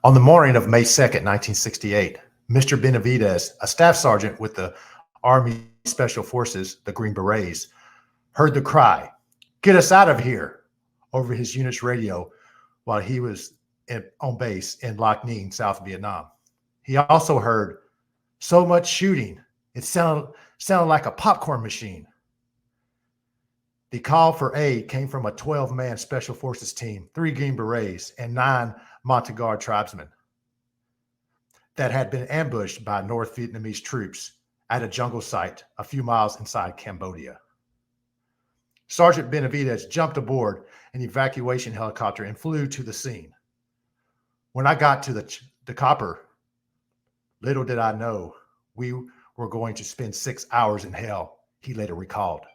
On the morning of May 2nd, 1968, Mr. Benavidez, a staff sergeant with the Army Special Forces, the Green Berets, heard the cry, "Get us out of here," over his unit's radio while he was on base in Lac Ninh, South Vietnam. He also heard, "So much shooting. It sounded like a popcorn machine." The call for aid came from a 12-man Special Forces team, 3 Green Berets, and 9 Montagnard tribesmen that had been ambushed by North Vietnamese troops at a jungle site a few miles inside Cambodia. Sergeant Benavidez jumped aboard an evacuation helicopter and flew to the scene. "When I got to the copper, little did I know we were going to spend 6 hours in hell," he later recalled.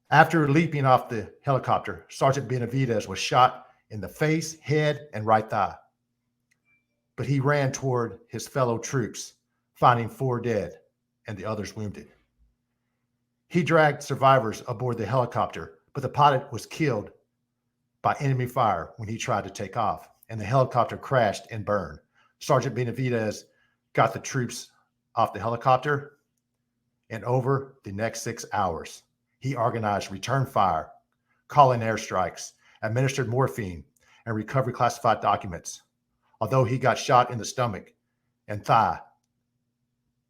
After leaping off the helicopter, Sergeant Benavidez was shot in the face, head, and right thigh. But he ran toward his fellow troops, finding 4 dead and the others wounded. He dragged survivors aboard the helicopter, but the pilot was killed by enemy fire when he tried to take off, and the helicopter crashed and burned. Sergeant Benavidez got the troops off the helicopter, and over the next 6 hours, he organized return fire, call-in airstrikes, administered morphine, and recovered classified documents. Although he got shot in the stomach and thigh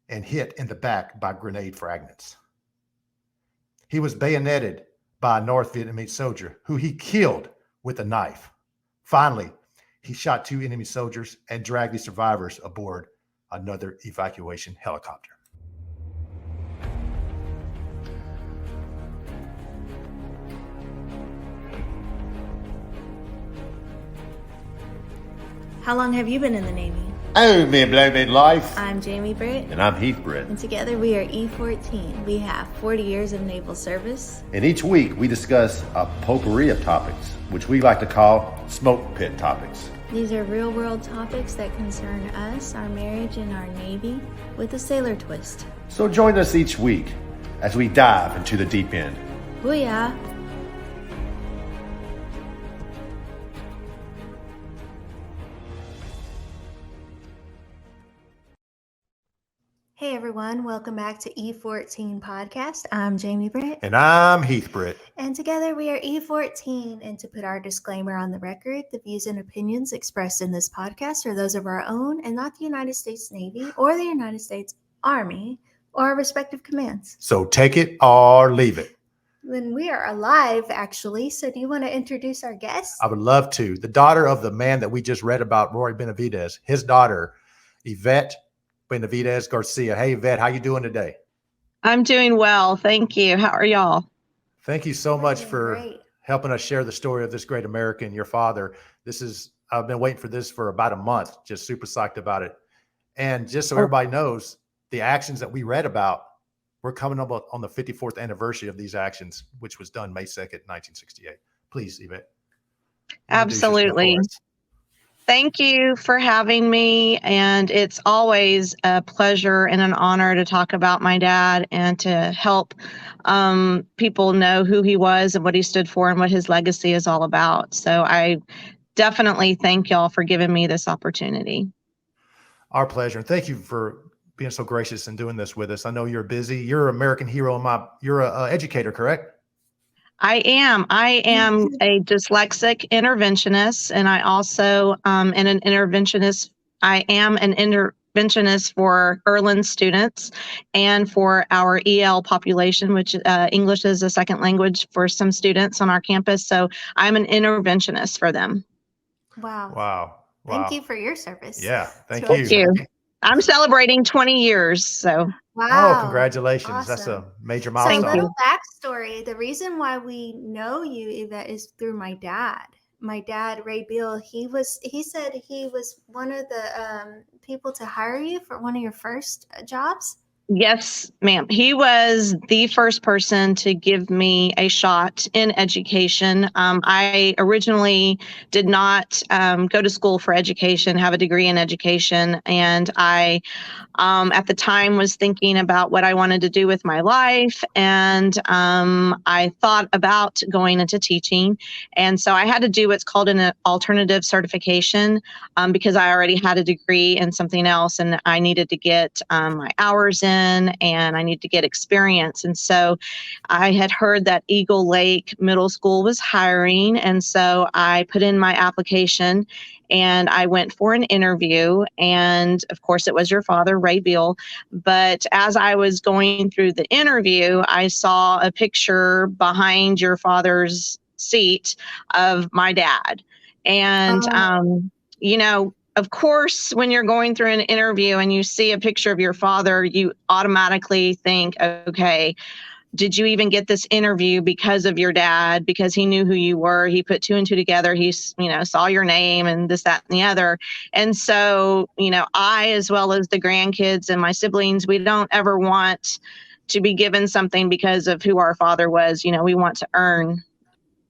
and hit in the back by grenade fragments. He was bayoneted by a North Vietnamese soldier who he killed with a knife. Finally, he shot 2 enemy soldiers and dragged the survivors aboard another evacuation helicopter. How long have you been in the Navy? Oh, me blow midlife. I'm Jamie Britt. And I'm Heath Britt. And together we are E14. We have 40 years of naval service. And each week we discuss a potpourri of topics, which we like to call smoke pit topics. These are real world topics that concern us, our marriage, and our Navy with a sailor twist. So join us each week as we dive into the deep end. Booyah! Hey everyone, welcome back to E14 Podcast. I'm Jamie Britt. And I'm Heath Britt. And together we are E14. And to put our disclaimer on the record, the views and opinions expressed in this podcast are those of our own and not the United States Navy or the United States Army or our respective commands. So take it or leave it. Then we are alive, actually. So do you want to introduce our guest? I would love to. The daughter of the man that we just read about, Roy Benavidez, his daughter, Yvette Benavidez Garcia. Hey, Yvette, how you doing today? I'm doing well. Thank you. How are y'all? Thank you so much for Great. helping us share the story of this great American, your father. I've been waiting for this for about a month, just super psyched about it. And just so everybody knows, the actions that we read about, we're coming up on the 54th anniversary of these actions, which was done May 2nd, 1968. Please, Yvette. Absolutely. Thank you for having me. And it's always a pleasure and an honor to talk about my dad and to help people know who he was and what he stood for and what his legacy is all about. So I definitely thank y'all for giving me this opportunity. Our pleasure. And thank you for being so gracious and doing this with us. I know you're busy. You're an American hero. You're an educator, correct? I am a dyslexic interventionist, and I also am an interventionist. I am an interventionist for Erland students and for our EL population, which English is a second language for some students on our campus. So I'm an interventionist for them. Wow. Thank you for your service. Yeah, thank you. I'm celebrating 20 years, so. Wow. Oh, congratulations. Awesome. That's a major milestone. So a little backstory. The reason why we know you, Yvette, is through my dad. My dad, Ray Beal, he said he was one of the people to hire you for one of your first jobs. Yes, ma'am. He was the first person to give me a shot in education. I originally did not go to school for education, have a degree in education, and I at the time was thinking about what I wanted to do with my life. And I thought about going into teaching. And so I had to do what's called an alternative certification because I already had a degree in something else and I needed to get my hours in and I needed to get experience. And so I had heard that Eagle Lake Middle School was hiring. And so I put in my application and I went for an interview. And of course, it was your father, Ray Beal. But as I was going through the interview, I saw a picture behind your father's seat of my dad. And, you know, of course, when you're going through an interview and you see a picture of your father, you automatically think, okay, did you even get this interview because of your dad, because he knew who you were? He put two and two together. He, you know, saw your name and this, that, and the other. And so, you know, I, as well as the grandkids and my siblings, we don't ever want to be given something because of who our father was. You know, we want to earn,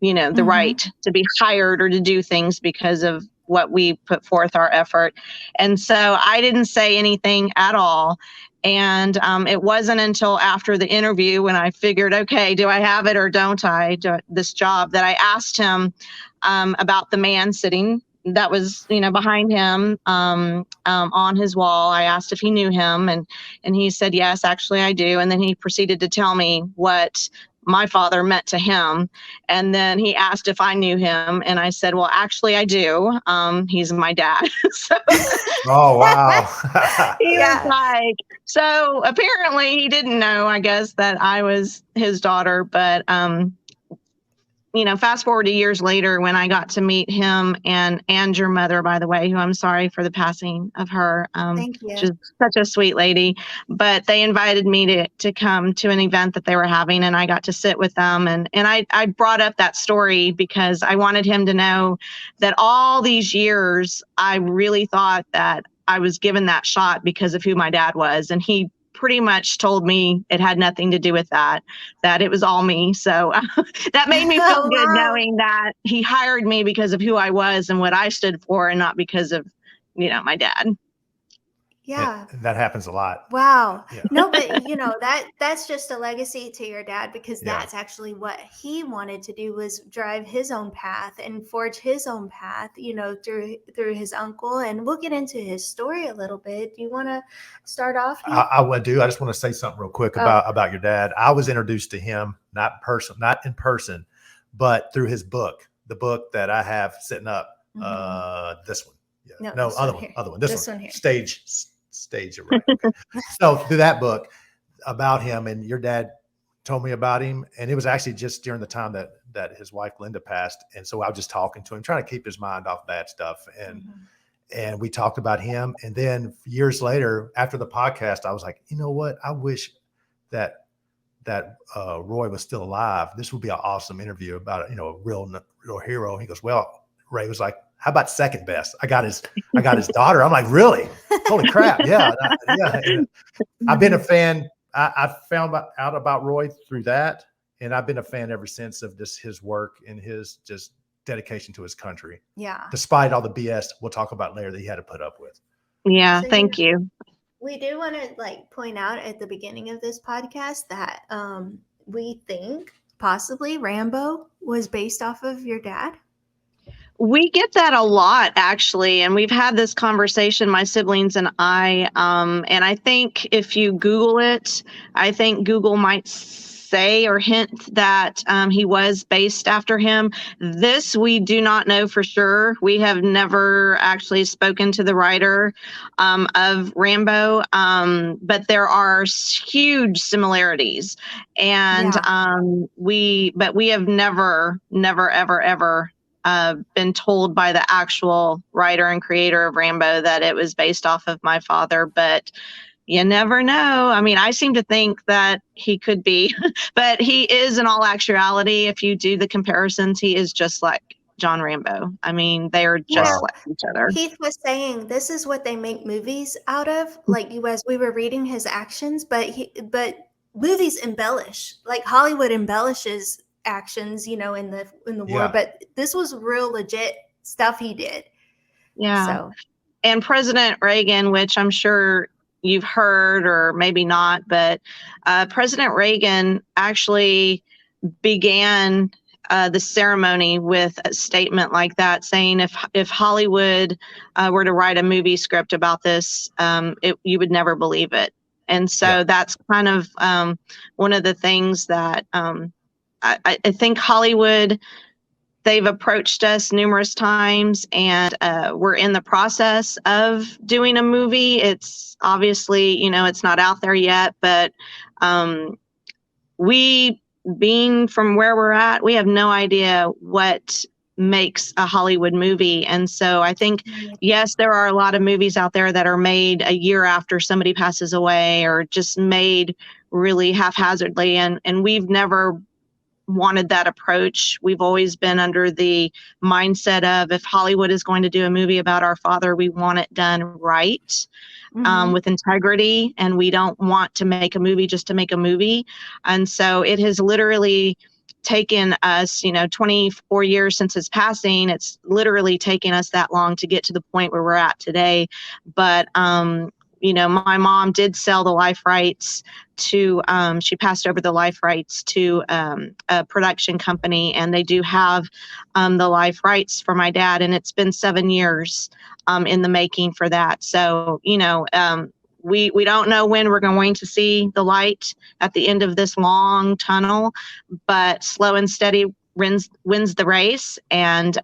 you know, the right to be hired or to do things because of what we put forth our effort. And so I didn't say anything at all. And it wasn't until after the interview when I figured, okay, do I have it or don't I do this job, that I asked him about the man sitting that was, you know, behind him on his wall. I asked if he knew him and he said, yes, actually I do. And then he proceeded to tell me what my father meant to him. And then he asked if I knew him. And I said, well, actually I do. He's my dad. So, oh, wow. he was like, so apparently he didn't know, I guess, that I was his daughter. But, you know, fast forward to years later when I got to meet him and your mother, by the way, who I'm sorry for the passing of her. Thank you. She's such a sweet lady. But they invited me to come to an event that they were having, and I got to sit with them. And I brought up that story because I wanted him to know that all these years, I really thought that I was given that shot because of who my dad was. And he pretty much told me it had nothing to do with that it was all me. So that made me feel good knowing that he hired me because of who I was and what I stood for and not because of, you know, my dad. Yeah. That happens a lot. Wow. Yeah. No, but you know, that's just a legacy to your dad, because that's actually what he wanted to do, was drive his own path and forge his own path, you know, through his uncle. And we'll get into his story a little bit. Do you want to start off? I would do. I just want to say something real quick about your dad. I was introduced to him, not in person, but through his book, the book that I have sitting up, this one. Yeah. No, other one. This one here. Stage right. Okay. So through that book about him, and your dad told me about him, and it was actually just during the time that his wife Linda passed, and so I was just talking to him, trying to keep his mind off bad stuff, and we talked about him, and then years later after the podcast, I was like, you know what, I wish that Roy was still alive. This would be an awesome interview about, you know, a real hero. He goes, well, Ray was like, how about second best? I got his daughter. I'm like, really? Holy crap. Yeah. I've been a fan. I found out about Roy through that. And I've been a fan ever since of just his work and his just dedication to his country. Yeah. Despite all the BS we'll talk about later that he had to put up with. Yeah. So, thank you. We do want to point out at the beginning of this podcast that we think possibly Rambo was based off of your dad. We get that a lot, actually, and we've had this conversation, my siblings and I, and I think if you Google it, I think Google might say or hint that he was based after him. This we do not know for sure. We have never actually spoken to the writer of Rambo, but there are huge similarities, and we have never, ever been told by the actual writer and creator of Rambo that it was based off of my father, but you never know. I mean, I seem to think that he could be, but he is, in all actuality, if you do the comparisons, he is just like John Rambo. I mean, they're just like each other. Keith was saying this is what they make movies out of, like you as we were reading his actions, but movies embellish, like Hollywood embellishes actions, in the war, but this was real legit stuff he did. Yeah. So, and President Reagan, which I'm sure you've heard or maybe not, but President Reagan actually began the ceremony with a statement like that, saying if Hollywood were to write a movie script about this, you would never believe it. And so that's kind of one of the things that I think Hollywood, they've approached us numerous times, and we're in the process of doing a movie. It's obviously, it's not out there yet, but we, being from where we're at, we have no idea what makes a Hollywood movie. And so I think, yes, there are a lot of movies out there that are made a year after somebody passes away, or just made really haphazardly. And we've never wanted that approach. We've always been under the mindset of, if Hollywood is going to do a movie about our father, we want it done right, with integrity, and we don't want to make a movie just to make a movie. And so it has literally taken us, 24 years since his passing. It's literally taken us that long to get to the point where we're at today. But my mom did sell the life rights to, she passed over the life rights to a production company, and they do have the life rights for my dad. And it's been 7 years in the making for that. So, we don't know when we're going to see the light at the end of this long tunnel, but slow and steady wins the race. And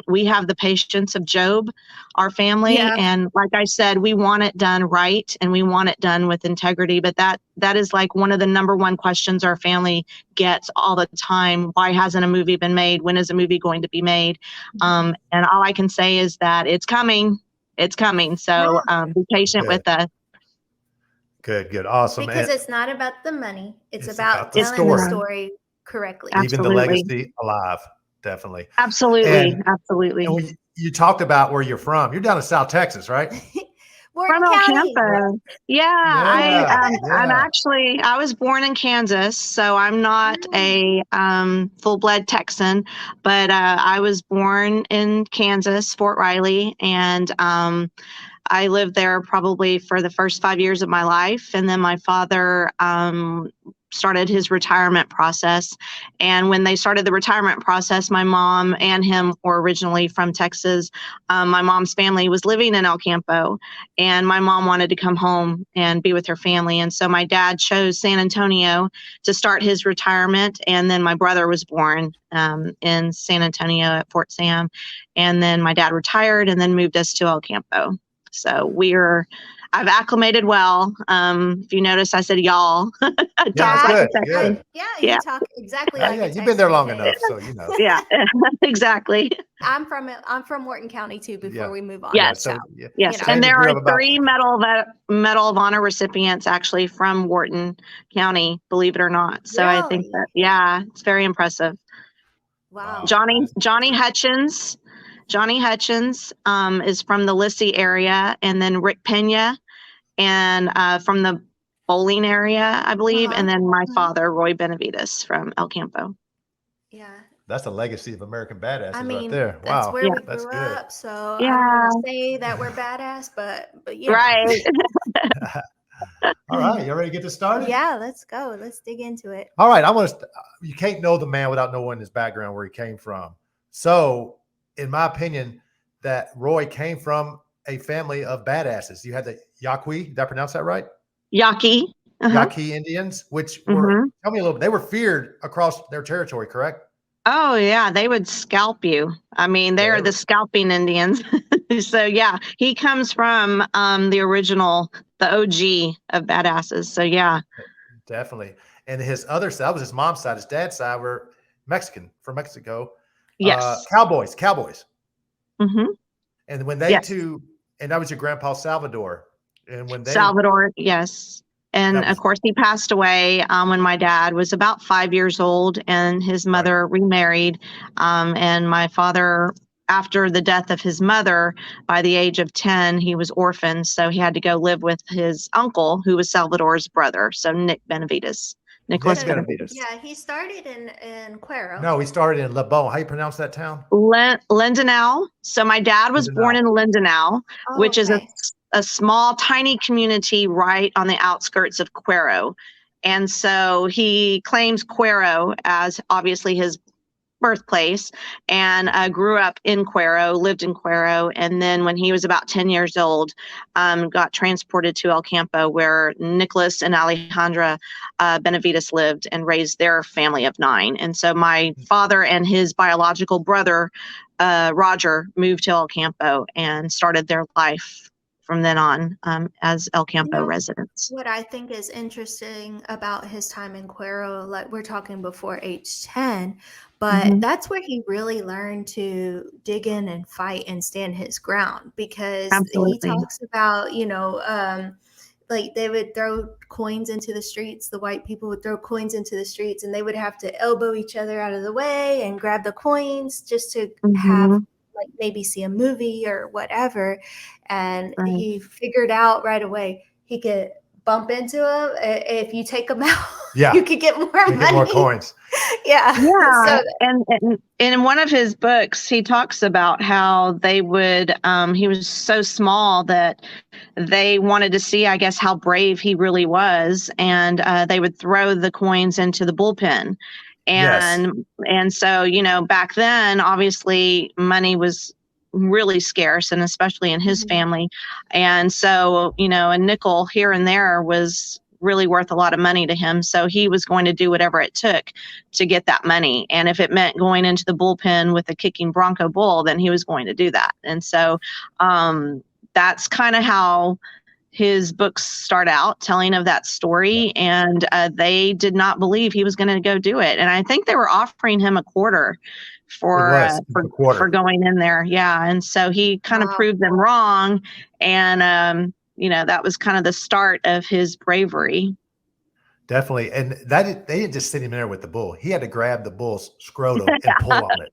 we have the patience of Job, our family. Yeah. And like I said, we want it done right, and we want it done with integrity. But that is like one of the number one questions our family gets all the time. Why hasn't a movie been made? When is a movie going to be made? And all I can say is that it's coming. It's coming. So be patient with us. Good. Awesome. Because it's not about the money. It's about telling the story correctly. Keeping the legacy alive. Definitely. Absolutely. And Absolutely. You talked about where you're from. You're down in South Texas, right? From Campo. I was born in Kansas, so I'm not a full-blood Texan, but I was born in Kansas, Fort Riley, and I lived there probably for the first 5 years of my life. And then my father started his retirement process. And when they started the retirement process, my mom and him were originally from Texas. My mom's family was living in El Campo, and my mom wanted to come home and be with her family. And so my dad chose San Antonio to start his retirement. And then my brother was born in San Antonio at Fort Sam. And then my dad retired and then moved us to El Campo. So I've acclimated well. If you notice, I said y'all. Good. You talk exactly like a you've been there long enough, so you know. Yeah, exactly. I'm from Morton County too. Before we move on, yes, yes. And there are 3 Medal of Honor recipients actually from Wharton County, believe it or not. So I think that it's very impressive. Wow. Johnny Hutchins. Johnny Hutchins is from the Lissy area, and then Rick Pena, and from the Bowling area, I believe, and then my father, Roy Benavidez, from El Campo. Yeah. That's the legacy of American badasses right there. That's wow. where we that's grew good. up. So I'm going to say that we're badass, but yeah. Right. All right. You ready to get this started? Yeah, let's go. Let's dig into it. All right. You can't know the man without knowing his background, where he came from. So, in my opinion, that Roy came from a family of badasses. You had the Yaqui, did I pronounce that right? Yaqui. Yaqui Indians, which were, tell me a little bit, they were feared across their territory, correct? Oh, yeah, they would scalp you. I mean, they are the scalping Indians. So, yeah, he comes from the original, the OG of badasses. So, yeah. Definitely. And his other side, that was his mom's side. His dad's side were Mexican, from Mexico. Yes. Cowboys. Mm-hmm. And when they and that was your grandpa Salvador. And when they Salvador, yes. And of course, he passed away when my dad was about 5 years old, and his mother remarried. And my father, after the death of his mother, by the age of 10, he was orphaned. So he had to go live with his uncle, who was Salvador's brother. So Nick Benavidez. Nicholas Benavidez. Yeah, he started in Cuero. No, he started in Le Bon. How you pronounce that town? Lindenau. So my dad was born in Lindenau, which is a small, tiny community right on the outskirts of Cuero. And so he claims Cuero as obviously his birthplace, and grew up in Cuero, lived in Cuero. And then when he was about 10 years old, got transported to El Campo, where Nicholas and Alejandra Benavidez lived and raised their family of 9. And so my father and his biological brother, Roger, moved to El Campo and started their life from then on as El Campo residents. What I think is interesting about his time in Cuero, like we're talking before age 10, but that's where he really learned to dig in and fight and stand his ground, because he talks about, like they would throw coins into the streets. The white people would throw coins into the streets, and they would have to elbow each other out of the way and grab the coins just to have, like, maybe see a movie or whatever. And he figured out right away he could bump into him. If you take them out, you could get more money. Get more coins. Yeah. So, and in one of his books, he talks about how they would, he was so small that they wanted to see, I guess, how brave he really was. And they would throw the coins into the bullpen. And so, back then, obviously, money was really scarce, and especially in his family. And so, a nickel here and there was really worth a lot of money to him. So he was going to do whatever it took to get that money. And if it meant going into the bullpen with a kicking Bronco bull, then he was going to do that. And so that's kind of how his books start out, telling of that story. And they did not believe he was going to go do it. And I think they were offering him a quarter for going in there. Yeah. And so he kind of proved them wrong. And, that was kind of the start of his bravery. Definitely. And they didn't just sit him there with the bull. He had to grab the bull's scrotum and pull on it.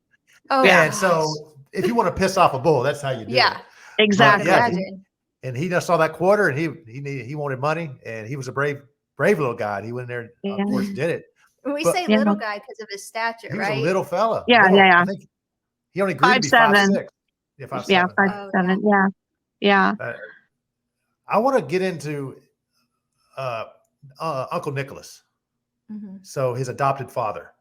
And so if you want to piss off a bull, that's how you do it. Exactly. And he just saw that quarter, and he wanted money, and he was a brave little guy. And he went in there, of course, did it. We say little guy because of his stature, he right? was a little fella. Yeah. I think he only grew to be 5'6". Yeah, 5'7". 5'7". Yeah. I want to get into Uncle Nicholas. So his adopted father.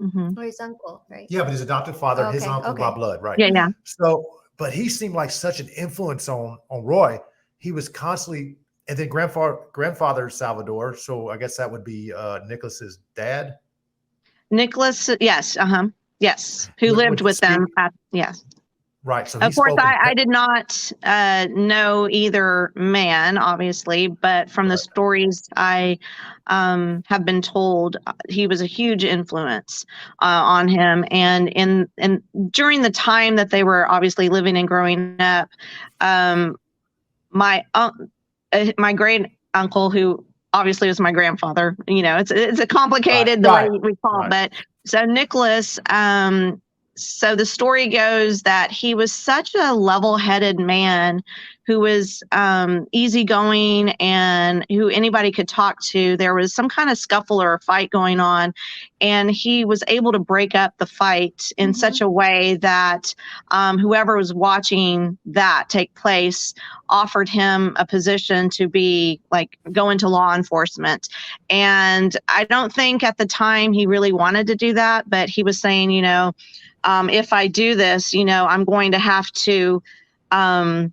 Or his uncle, right? Yeah, but his adopted father, his uncle by blood, right? Yeah. So, but he seemed like such an influence on Roy. He was constantly, and then grandfather Salvador. So I guess that would be Nicholas's dad. Nicholas, yes, yes, who lived with them. Yes. Right. So of course, I did not know either man, obviously, but from the stories I have been told, he was a huge influence on him. And during the time that they were obviously living and growing up, my great uncle, who obviously was my grandfather, it's a complicated the way we call it, but so Nicholas. So the story goes that he was such a level-headed man who was easygoing and who anybody could talk to. There was some kind of scuffle or a fight going on, and he was able to break up the fight in such a way that whoever was watching that take place offered him a position to go into law enforcement. And I don't think at the time he really wanted to do that, but he was saying, if I do this, I'm going to have to, the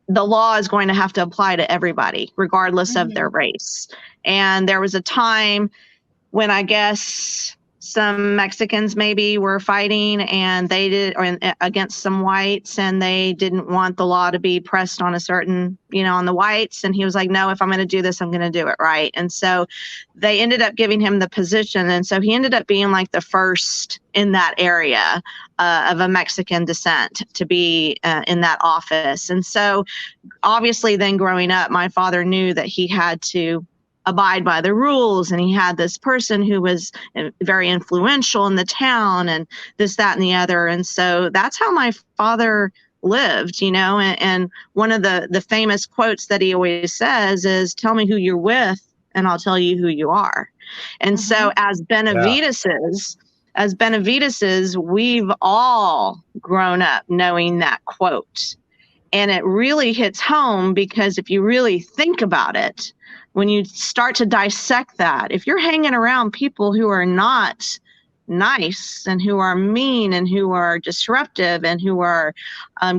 law is going to have to apply to everybody, regardless of their race. And there was a time when I guess some Mexicans maybe were fighting and they did, or against some whites, and they didn't want the law to be pressed on a certain, on the whites. And he was like, no, if I'm going to do this, I'm going to do it right. And so they ended up giving him the position. And so he ended up being like the first in that area of a Mexican descent to be in that office. And so obviously then growing up, my father knew that he had to abide by the rules, and he had this person who was very influential in the town and this, that, and the other. And so that's how my father lived, and one of the famous quotes that he always says is, tell me who you're with and I'll tell you who you are. And so as Benavideses, we've all grown up knowing that quote. And it really hits home because if you really think about it, when you start to dissect that, if you're hanging around people who are not nice and who are mean and who are disruptive and who are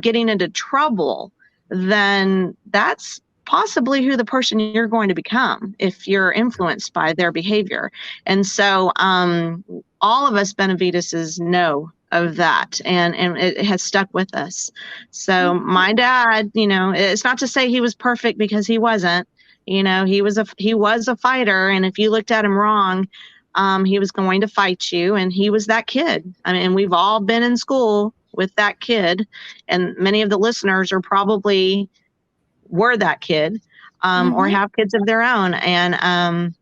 getting into trouble, then that's possibly who the person you're going to become if you're influenced by their behavior. And so all of us Benavideses know of that, and it has stuck with us. So my dad, it's not to say he was perfect, because he wasn't. He was a fighter, and if you looked at him wrong, he was going to fight you, and he was that kid. I mean, we've all been in school with that kid, and many of the listeners were that kid, or have kids of their own. And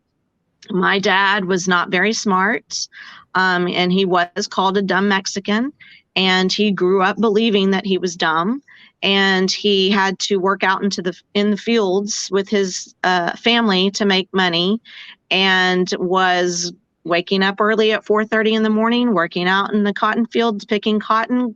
my dad was not very smart, and he was called a dumb Mexican, and he grew up believing that he was dumb. And he had to work out in the fields with his family to make money, and was waking up early at 4:30 in the morning, working out in the cotton fields, picking cotton,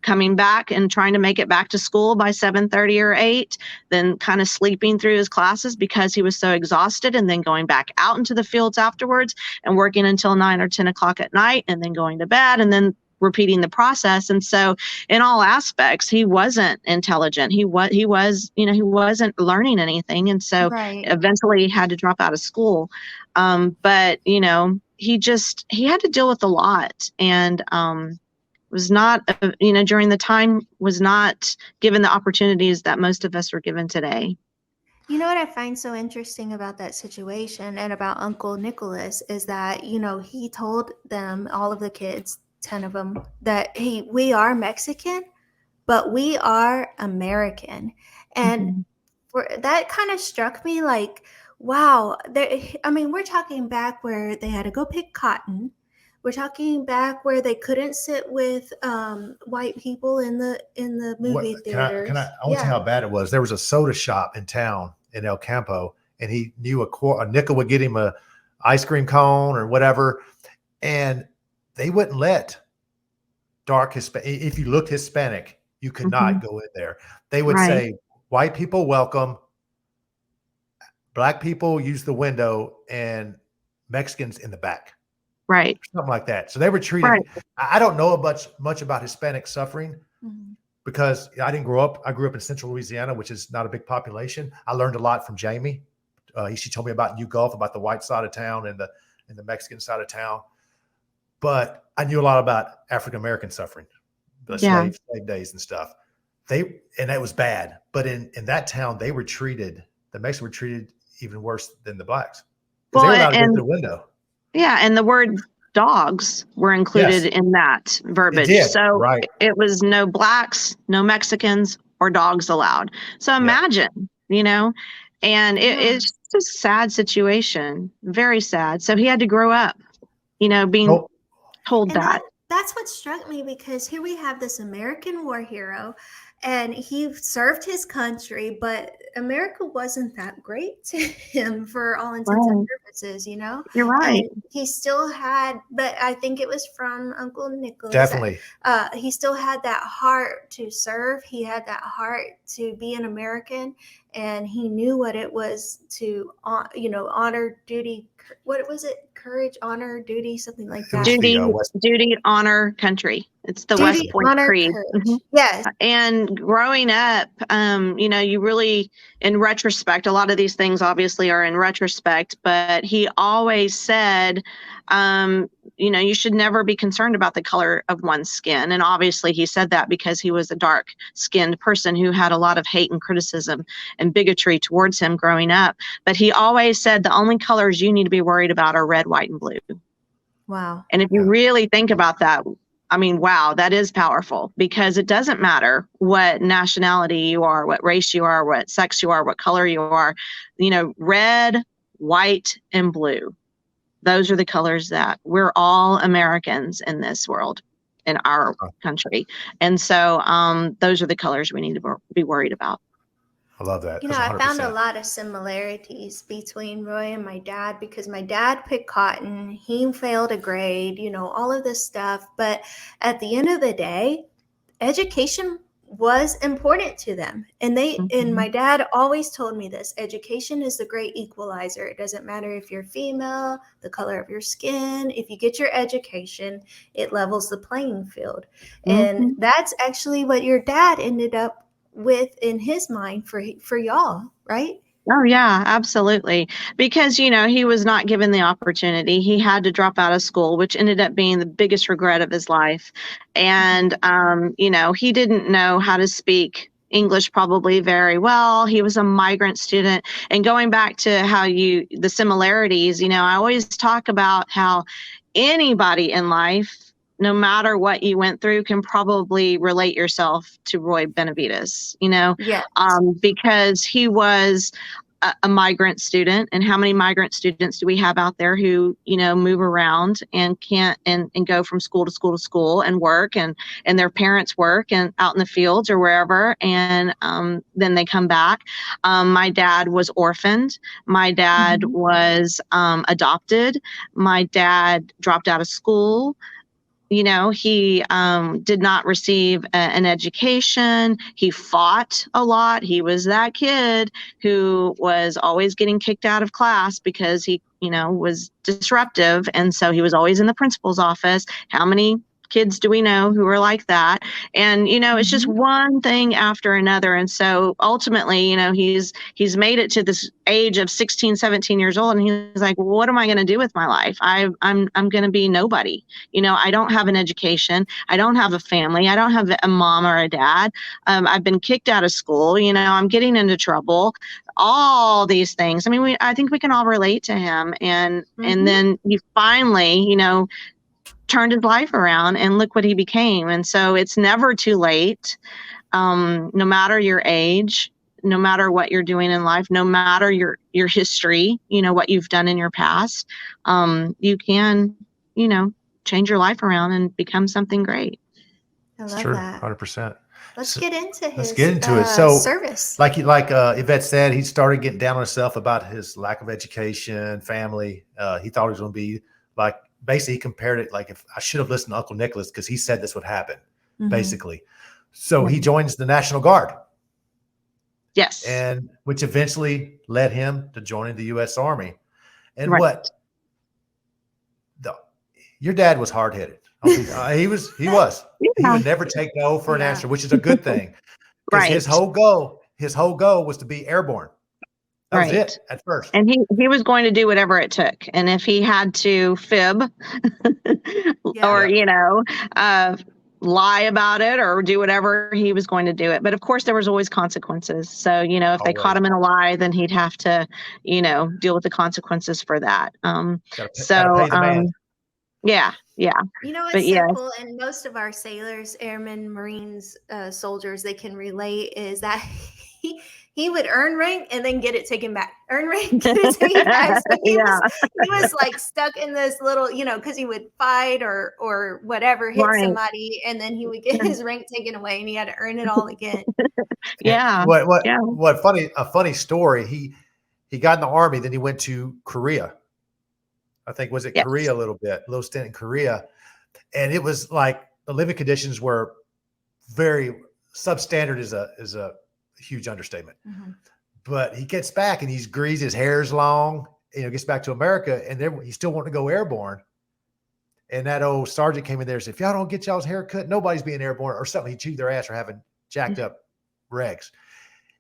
coming back and trying to make it back to school by 7:30 or 8, then kind of sleeping through his classes because he was so exhausted, and then going back out into the fields afterwards and working until 9 or 10 o'clock at night, and then going to bed, and then repeating the process. And so in all aspects, he wasn't intelligent. He wasn't learning anything. And so eventually had to drop out of school. But he had to deal with a lot, and was not, during the time was not given the opportunities that most of us are given today. You know what I find so interesting about that situation and about Uncle Nicholas is that, he told them, all of the kids, 10 of them, that we are Mexican, but we are American. And that kind of struck me like, wow. We're talking back where they had to go pick cotton. We're talking back where they couldn't sit with white people in the movie theaters. I want to tell you how bad it was. There was a soda shop in town in El Campo, and he knew a nickel would get him a ice cream cone or whatever, and they wouldn't let dark Hispanic. If you looked Hispanic, you could not go in there. They would say, white people welcome, black people use the window, and Mexicans in the back. Right. Something like that. So they were treated. I don't know much about Hispanic suffering because I didn't grow up. I grew up in Central Louisiana, which is not a big population. I learned a lot from Jamie. She told me about New Gulf, about the white side of town and the Mexican side of town. But I knew a lot about African American suffering, the slave days and stuff. And that was bad. But in that town, the Mexicans were treated even worse than the blacks. Because they were allowed to go through the window. Yeah, and the word dogs were included in that verbiage. So it was no blacks, no Mexicans, or dogs allowed. So imagine, and it's just a sad situation, very sad. So he had to grow up, being told that. That's what struck me, because here we have this American war hero, and he served his country, but America wasn't that great to him for all intents and purposes, You're right. And he still had, but I think it was from Uncle Nicholas. Definitely. He still had that heart to serve. He had that heart to be an American, and he knew what it was to, honor, duty. What was it? Courage, honor, duty, something like that. Duty, honor, country. It's the West Point Creed. Yes. And growing up, you really, in retrospect, a lot of these things obviously are in retrospect, but he always said, You should never be concerned about the color of one's skin. And obviously he said that because he was a dark skinned person who had a lot of hate and criticism and bigotry towards him growing up. But he always said the only colors you need to be worried about are red, white, and blue. Wow. And if you really think about that, I mean, wow, that is powerful, because it doesn't matter what nationality you are, what race you are, what sex you are, what color you are, red, white, and blue. Those are the colors that we're all Americans in this world, in our country. And so those are the colors we need to be worried about. I love that. I found a lot of similarities between Roy and my dad, because my dad picked cotton, he failed a grade, all of this stuff. But at the end of the day, education was important to them. And and my dad always told me this: education is the great equalizer. It doesn't matter if you're female, the color of your skin. If you get your education, it levels the playing field. And that's actually what your dad ended up with in his mind for y'all, right? Oh yeah, absolutely. Because, he was not given the opportunity. He had to drop out of school, which ended up being the biggest regret of his life. And, he didn't know how to speak English probably very well. He was a migrant student. And going back to the similarities, I always talk about how anybody in life, no matter what you went through, can probably relate yourself to Roy Benavidez, because he was a migrant student. And how many migrant students do we have out there who, move around and can't and go from school to school to school and work, and their parents work and out in the fields or wherever. And then they come back. My dad was orphaned. My dad was adopted. My dad dropped out of school. He did not receive an education. He fought a lot. He was that kid who was always getting kicked out of class because he, was disruptive. And so he was always in the principal's office. How many kids do we know who are like that? And, it's just one thing after another. And so ultimately, he's made it to this age of 16, 17 years old. And he's like, well, what am I going to do with my life? I'm going to be nobody. I don't have an education. I don't have a family. I don't have a mom or a dad. I've been kicked out of school. I'm getting into trouble. All these things. I mean, I think we can all relate to him. And then he finally, turned his life around, and look what he became. And so it's never too late. No matter your age, no matter what you're doing in life, no matter your history, what you've done in your past, you can, change your life around and become something great. I love that. 100%. Let's get into it. So, service. Like Yvette said, he started getting down on himself about his lack of education, family. He thought he was going to be like, basically he compared it like, if I should have listened to Uncle Nicholas, because he said this would happen, basically. So he joins the National Guard. Yes. And which eventually led him to joining the U.S. Army. And your dad was hard-headed. He was. Yeah. He would never take no for an answer, which is a good thing. Because his whole goal was to be airborne. That was it at first. And he was going to do whatever it took. And if he had to fib or, lie about it or do whatever, he was going to do it. But of course, there was always consequences. So, if they caught him in a lie, then he'd have to, deal with the consequences for that. Yeah. It's simple, and most of our sailors, airmen, Marines, soldiers, they can relate, is that he would earn rank and then get it taken back. Earn rank, get it taken back. So he was like stuck in this little, because he would fight or whatever, hit somebody, and then he would get his rank taken away, and he had to earn it all again. A funny story. He got in the Army, then he went to Korea. I think, was it Korea a little stint in Korea. And it was like the living conditions were very substandard is a huge understatement. But he gets back and he's greasy, his hair's long, gets back to America, and then he still wanted to go airborne. And that old sergeant came in there and said, if y'all don't get y'all's hair cut, nobody's being airborne or something. He chewed their ass for having jacked up regs.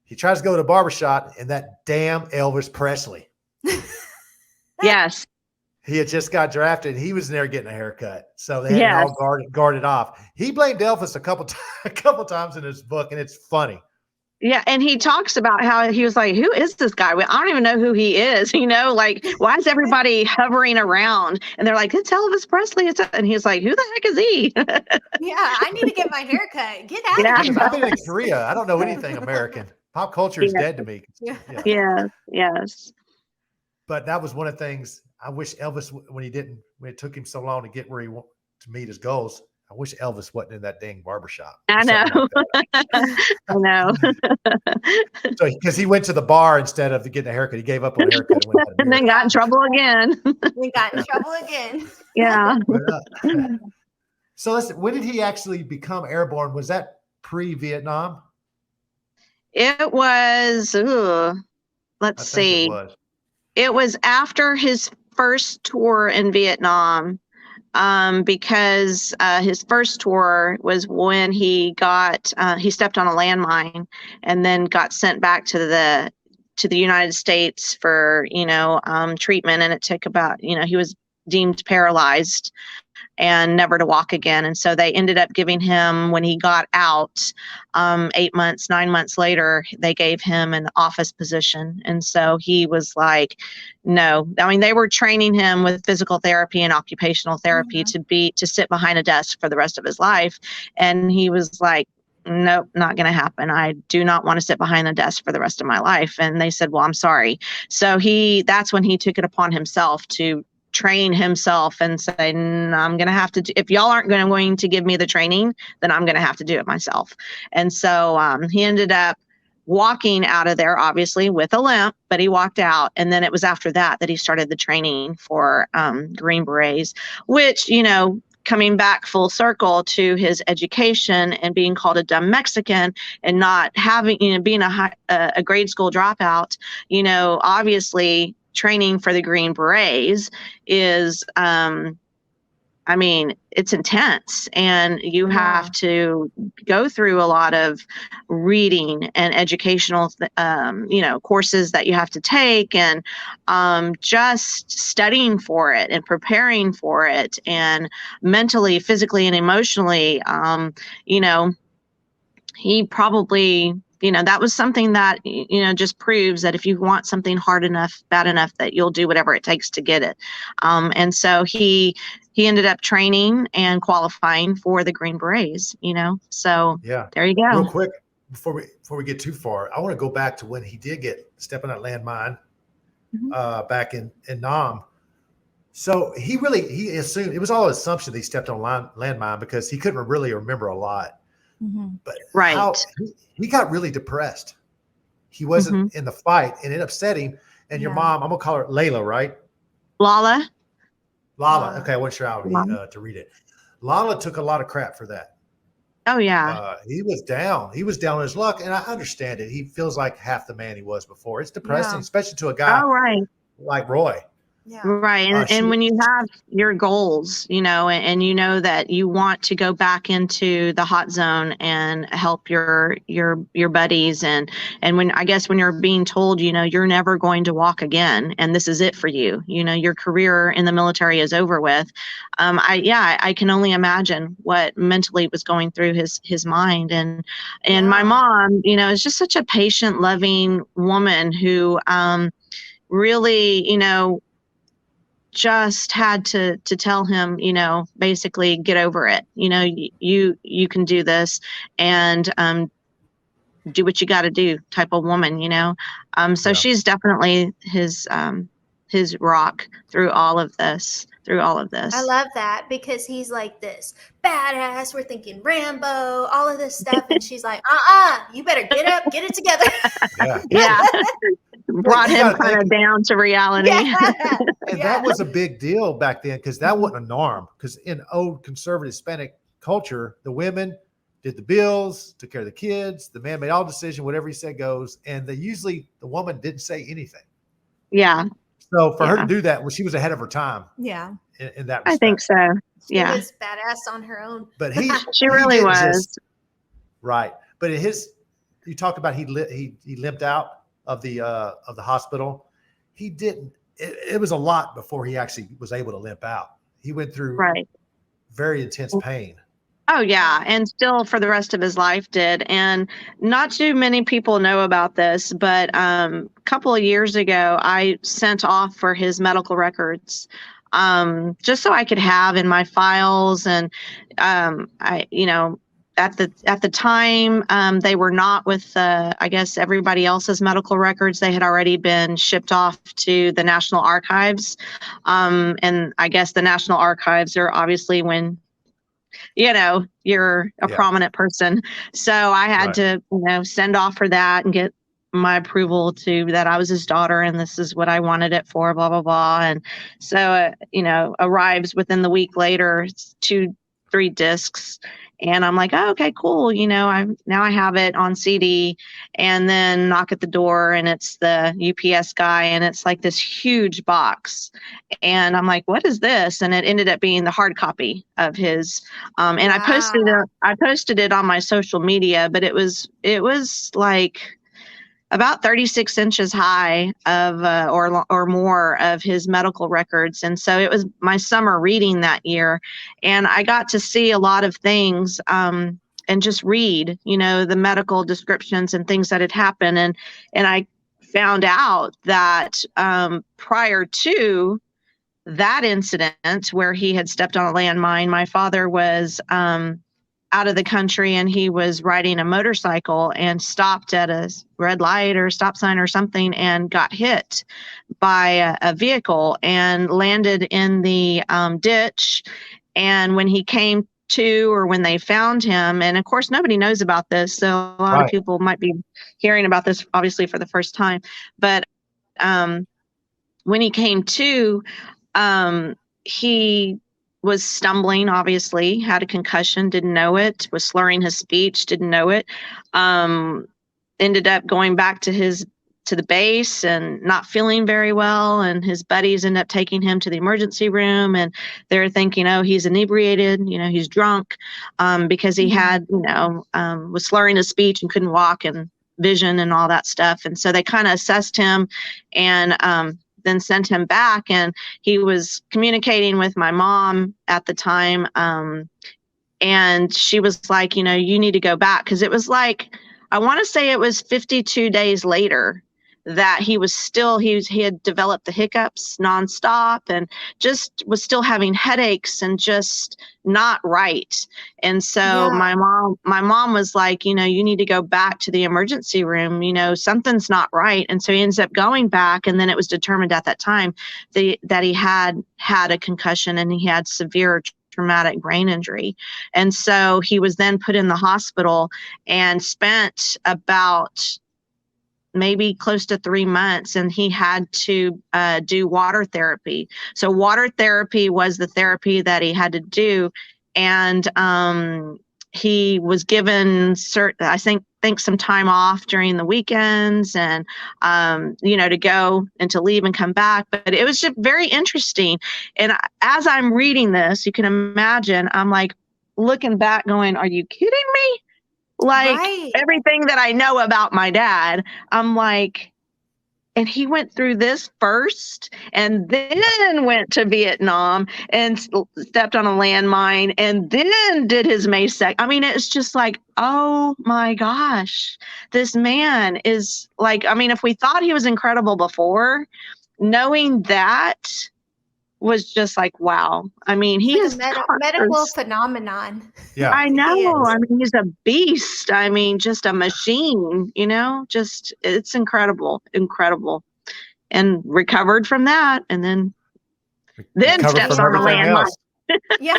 He tries to go to the barbershop, and that damn Elvis Presley. Yes. He had just got drafted. He was in there getting a haircut, so they had it all guarded off. He blamed Elvis a couple times in his book, and it's funny. Yeah, and he talks about how he was like, who is this guy? I don't even know who he is. Like, why is everybody hovering around? And they're like, it's Elvis Presley. And he's like, who the heck is he? Yeah, I need to get my hair cut. Get out of here. I've been in Korea. I don't know anything American. Pop culture is dead to me. Yeah. Yes. But that was one of the things I wish Elvis, when it took him so long to get where he wanted to meet his goals, I wish Elvis wasn't in that dang barbershop. I know. Like I know. So, because he went to the bar instead of getting a haircut, he gave up on a haircut and then got in trouble again. We got in trouble again. Yeah. So listen, when did he actually become airborne? Was that pre-Vietnam? It was. Let's see. It was after his first tour in Vietnam. Because his first tour was when he stepped on a landmine and then got sent back to the United States for, treatment. And it took about, he was deemed paralyzed and never to walk again. And so they ended up giving him, when he got out, 9 months later, they gave him an office position. And so he was like, no, they were training him with physical therapy and occupational therapy to sit behind a desk for the rest of his life. And he was like, nope, not going to happen. I do not want to sit behind the desk for the rest of my life. And they said, well, I'm sorry. So that's when he took it upon himself to train himself and say, I'm going to have to if y'all aren't going to give me the training, then I'm going to have to do it myself. And so he ended up walking out of there, obviously with a limp, but he walked out. And then it was after that he started the training for Green Berets, which, coming back full circle to his education and being called a dumb Mexican and not having, being a grade school dropout, obviously training for the Green Berets is, it's intense, and you have to go through a lot of reading and educational, courses that you have to take, and just studying for it and preparing for it, and mentally, physically, and emotionally, he probably, that was something that, just proves that if you want something hard enough, bad enough, that you'll do whatever it takes to get it. And so he ended up training and qualifying for the Green Berets, so there you go. Real quick, before we get too far, I want to go back to when he did step on that landmine back in Nam. So he assumed, it was all assumption that he stepped on a landmine because he couldn't really remember a lot. But he got really depressed. He wasn't in the fight, and it upset him. And your mom, I'm gonna call her Layla, right? Lala. Okay, I wasn't sure how to read it. Lala took a lot of crap for that. Oh yeah. He was down. He was down on his luck, and I understand it. He feels like half the man he was before. It's depressing, especially to a guy like Roy. Yeah. Right. And when you have your goals, and you know that you want to go back into the hot zone and help your buddies. And when you're being told, you're never going to walk again, and this is it for you, your career in the military is over with. I can only imagine what mentally was going through his mind. And my mom, is just such a patient, loving woman who, really, just had to tell him, basically get over it. You can do this, and do what you got to do type of woman, so she's definitely his rock through all of this. I love that, because he's like this badass. We're thinking Rambo, all of this stuff. And she's like, you better get up, get it together. Yeah. Brought him kind of down to reality. Yeah. And that was a big deal back then, because that wasn't a norm. Because in old conservative Hispanic culture, the women did the bills, took care of the kids, the man made all decisions, whatever he said goes. And the woman didn't say anything. Yeah. So for her to do that, she was ahead of her time. Yeah. In that respect. I think so. She was badass on her own. But she really was. Right. But you talked about he limped out of the hospital. He didn't it was a lot before he actually was able to limp out. He went through Right. very intense pain. Oh, yeah. And still for the rest of his life did. And not too many people know about this, but a couple of years ago, I sent off for his medical records just so I could have in my files. And I, at the time, they were not with, I guess, everybody else's medical records. They had already been shipped off to the National Archives. And I guess the National Archives are obviously when you're a prominent person. So I had to, send off for that and get my approval to that I was his daughter and this is what I wanted it for, blah, blah, blah. And so, arrives within the week later, 2-3 discs. And I'm like, oh, okay, cool. Now I have it on CD, and then knock at the door and it's the UPS guy and it's like this huge box. And I'm like, what is this? And it ended up being the hard copy of his. And wow. I posted it on my social media, but it was like about 36 inches high of or more of his medical records. And so it was my summer reading that year. And I got to see a lot of things and just read, the medical descriptions and things that had happened. And I found out that prior to that incident where he had stepped on a landmine, my father was out of the country and he was riding a motorcycle and stopped at a red light or stop sign or something and got hit by a vehicle and landed in the ditch. And when he came to, or when they found him, and of course nobody knows about this, so a lot of people might be hearing about this obviously for the first time, but when he came to, he was stumbling, obviously, had a concussion, didn't know it, was slurring his speech, didn't know it, ended up going back to the base and not feeling very well. And his buddies ended up taking him to the emergency room, and they're thinking, oh, he's inebriated, he's drunk, because he had, was slurring his speech and couldn't walk and vision and all that stuff. And so they kind of assessed him and, then sent him back, and he was communicating with my mom at the time. And she was like, you need to go back. Cause it was like, I want to say it was 52 days later that he had developed the hiccups nonstop and just was still having headaches and just not right. And so my mom was like, you need to go back to the emergency room, something's not right. And so he ends up going back. And then it was determined at that time that he had a concussion and he had severe traumatic brain injury. And so he was then put in the hospital and spent about maybe close to 3 months, and he had to do water therapy. So water therapy was the therapy that he had to do. And he was given I think some time off during the weekends and, to go and to leave and come back. But it was just very interesting. And as I'm reading this, you can imagine, I'm like looking back going, are you kidding me? Like everything that I know about my dad, I'm like, and he went through this first and then went to Vietnam and stepped on a landmine and then did his Mace. I mean, it's just like, oh my gosh, this man is like, I mean, if we thought he was incredible before, knowing that was just like, wow. I mean, he is medical phenomenon. Yeah, I know. I mean, he's a beast. I mean, just a machine, just it's incredible, and recovered from that. And then steps on the landmine. Yeah.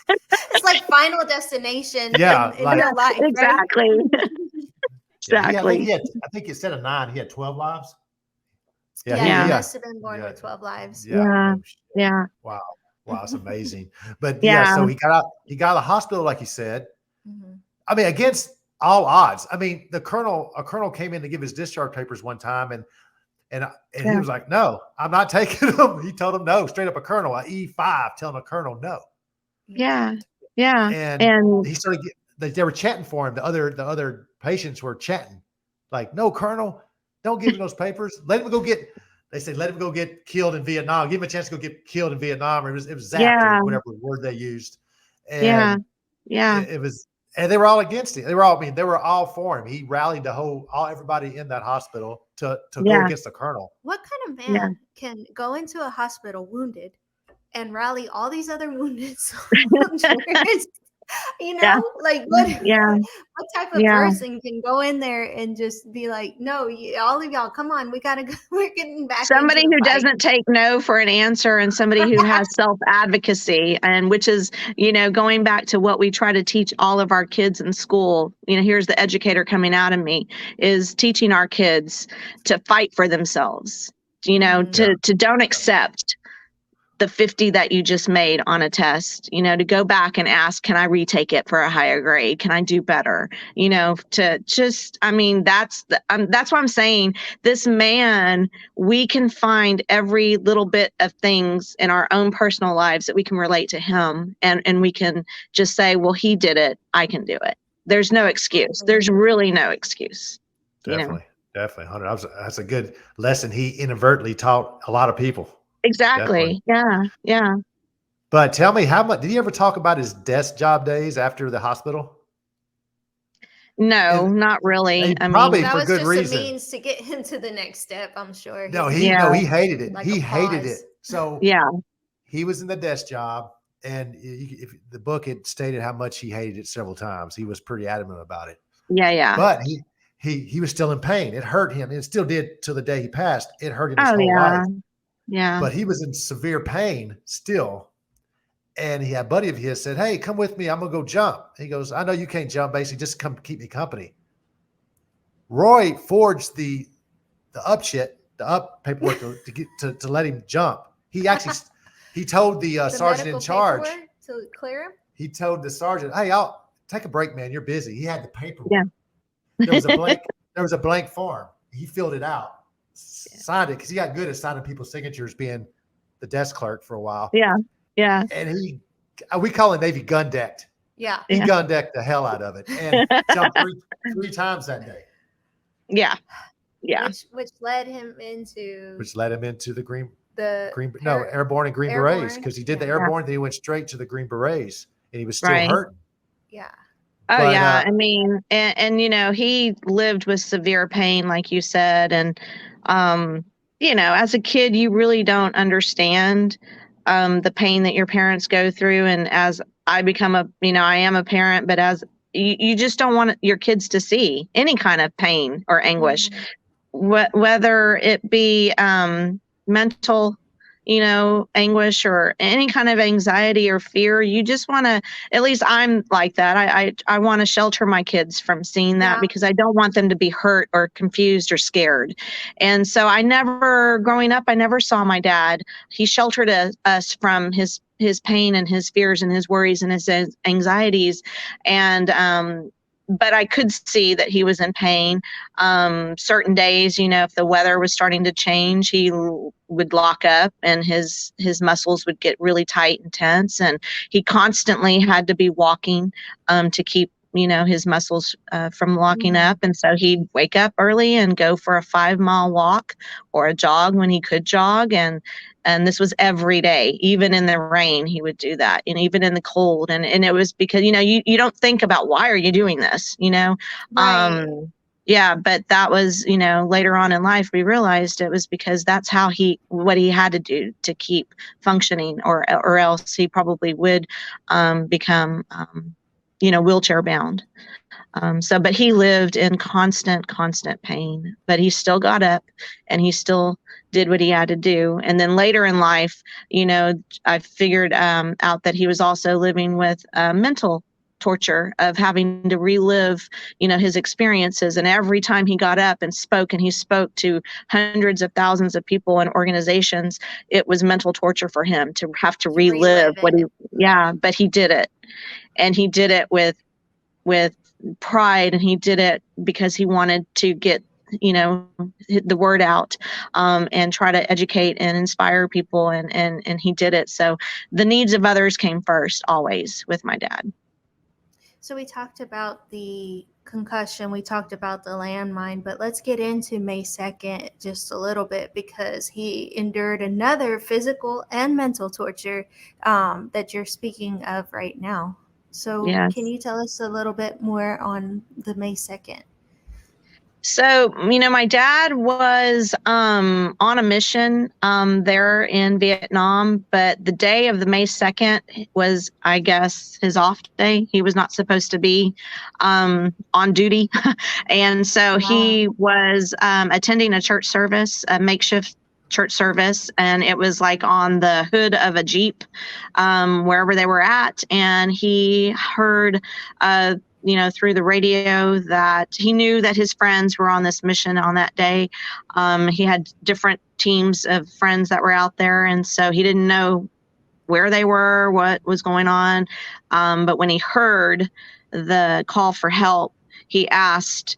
It's like Final Destination. Yeah. in real life, exactly. Right? Exactly. I think instead of 9, he had 12 lives. He must have been born with 12 lives. Yeah. Wow, it's amazing. But so he got out of the hospital, like you said. Mm-hmm. I mean, against all odds. I mean, a colonel came in to give his discharge papers one time, and he was like, "No, I'm not taking them." He told him no, straight up. A colonel, a E5, telling a colonel no. Yeah. And he started. They were chanting for him. The other patients were chanting, like, "No, colonel, don't give him those papers. Let him go get they said, let him go get killed in Vietnam. Give him a chance to go get killed in Vietnam. Or it was zapped Yeah. or whatever word they used. Yeah. And Yeah. it was, and they were all against it. They were all for him. He rallied everybody in that hospital to go against the colonel. What kind of man can go into a hospital wounded and rally all these other wounded soldiers? You know, like what type of person can go in there and just be like, no, all of y'all, come on, we gotta go. We're getting back. Somebody who doesn't take no for an answer, and somebody who has self-advocacy, and which is, going back to what we try to teach all of our kids in school. Here's the educator coming out of me, is teaching our kids to fight for themselves, to don't accept the 50 that you just made on a test, to go back and ask, can I retake it for a higher grade? Can I do better? To just, that's why I'm saying this man, we can find every little bit of things in our own personal lives that we can relate to him. And we can just say, well, he did it. I can do it. There's no excuse. There's really no excuse. Definitely. Definitely. 100. That's a good lesson. He inadvertently taught a lot of people. Exactly. Definitely. Yeah. But tell me, how much did he ever talk about his desk job days after the hospital? No, not really. Probably that for was good just reason. a means to get him to the next step, I'm sure. No, he hated it. Like he hated it. So he was in the desk job, and if the book had stated how much he hated it several times. He was pretty adamant about it. Yeah. But he was still in pain. It hurt him. It still did till the day he passed. It hurt him his whole life. Yeah. But he was in severe pain still. And he had a buddy of his said, hey, come with me. I'm going to go jump. He goes, I know you can't jump. Basically, just come keep me company. Roy forged the up paperwork to let him jump. He actually, he told the sergeant in charge to clear him. He told the sergeant, hey, I'll take a break, man. You're busy. He had the paperwork. Yeah. There was a blank form. He filled it out. Signed it because he got good at signing people's signatures, being the desk clerk for a while. Yeah. And we call it Navy gun decked. Yeah. He gun decked the hell out of it and jumped three times that day. Yeah. Which led him into the Airborne and Green Airborne, Berets, because he did the Airborne, then he went straight to the Green Berets, and he was still hurting. Yeah. Oh, but, and he lived with severe pain, like you said. And, as a kid, you really don't understand the pain that your parents go through. And as I become I am a parent, but as you just don't want your kids to see any kind of pain or anguish, whether it be mental, anguish or any kind of anxiety or fear. You just want to, at least I'm like that. I want to shelter my kids from seeing that because I don't want them to be hurt or confused or scared. And so growing up, I never saw my dad. He sheltered us from his pain and his fears and his worries and his anxieties. And, but I could see that he was in pain. Certain days, if the weather was starting to change, he would lock up and his muscles would get really tight and tense. And he constantly had to be walking to keep, his muscles from locking up. And so he'd wake up early and go for a 5-mile walk or a jog when he could jog. And this was every day, even in the rain, he would do that, and even in the cold. And it was because, you don't think about why are you doing this, Right. But that was, later on in life, we realized it was because that's what he had to do to keep functioning, or else he probably would become, wheelchair bound. But he lived in constant pain, but he still got up and he still did what he had to do. And then later in life, I figured out that he was also living with mental torture of having to relive, his experiences. And every time he got up and spoke, and he spoke to hundreds of thousands of people and organizations, it was mental torture for him to have to relive but he did it. And he did it with pride, and he did it because he wanted to get the word out and try to educate and inspire people, and he did it. So the needs of others came first, always, with my dad. So we talked about the concussion. We talked about the landmine, but let's get into May 2nd just a little bit, because he endured another physical and mental torture that you're speaking of right now. So can Yes. you tell us a little bit more on the May 2nd? So, my dad was on a mission there in Vietnam, but the day of the May 2nd was, I guess, his off day. He was not supposed to be on duty. And so he was attending a church service, a makeshift church service, and it was like on the hood of a Jeep, wherever they were at. And he heard through the radio that he knew that his friends were on this mission on that day. He had different teams of friends that were out there, and so he didn't know where they were, what was going on. But when he heard the call for help, he asked,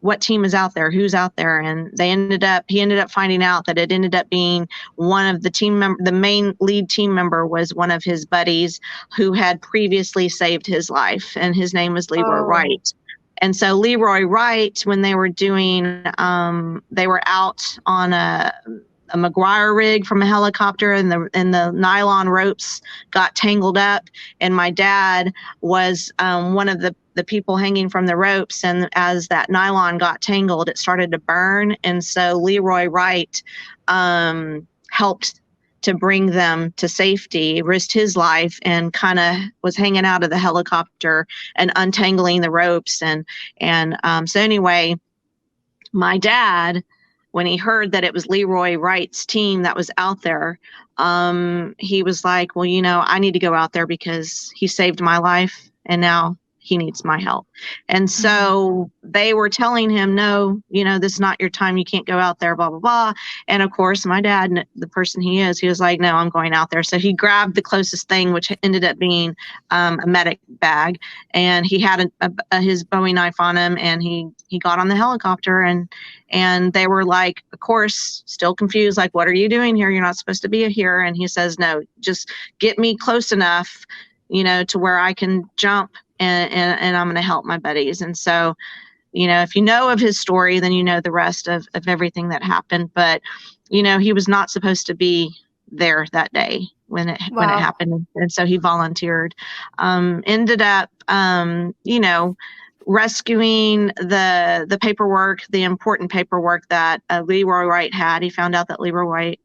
what team is out there? Who's out there? And he ended up finding out that it ended up being one of the main lead team member was one of his buddies who had previously saved his life. And his name was Leroy Wright. And so Leroy Wright, when they were doing, they were out on a McGuire rig from a helicopter, and the nylon ropes got tangled up. And my dad was one of the people hanging from the ropes. And as that nylon got tangled, it started to burn. And so Leroy Wright helped to bring them to safety, risked his life, and kind of was hanging out of the helicopter and untangling the ropes. So anyway, my dad, when he heard that it was Leroy Wright's team that was out there, he was like, well, I need to go out there because he saved my life and now he needs my help. And so they were telling him, no, this is not your time. You can't go out there, blah, blah, blah. And of course, my dad, the person he is, he was like, no, I'm going out there. So he grabbed the closest thing, which ended up being a medic bag. And he had his Bowie knife on him, and he got on the helicopter, and they were like, of course, still confused, like, what are you doing here? You're not supposed to be here. And he says, no, just get me close enough, to where I can jump and I'm going to help my buddies. And so, if you know of his story, then you know the rest of everything that happened. But, he was not supposed to be there that day when it happened. And so he volunteered, ended up, rescuing the paperwork, the important paperwork that Leroy Wright had. He found out that Leroy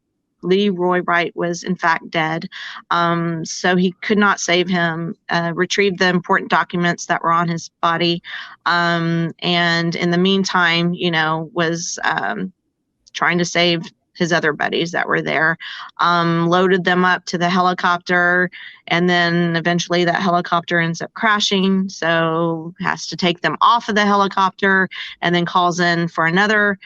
Wright was in fact dead. So he could not save him, retrieved the important documents that were on his body. And in the meantime, was trying to save his other buddies that were there, loaded them up to the helicopter, and then eventually that helicopter ends up crashing. So has to take them off of the helicopter, and then calls in for another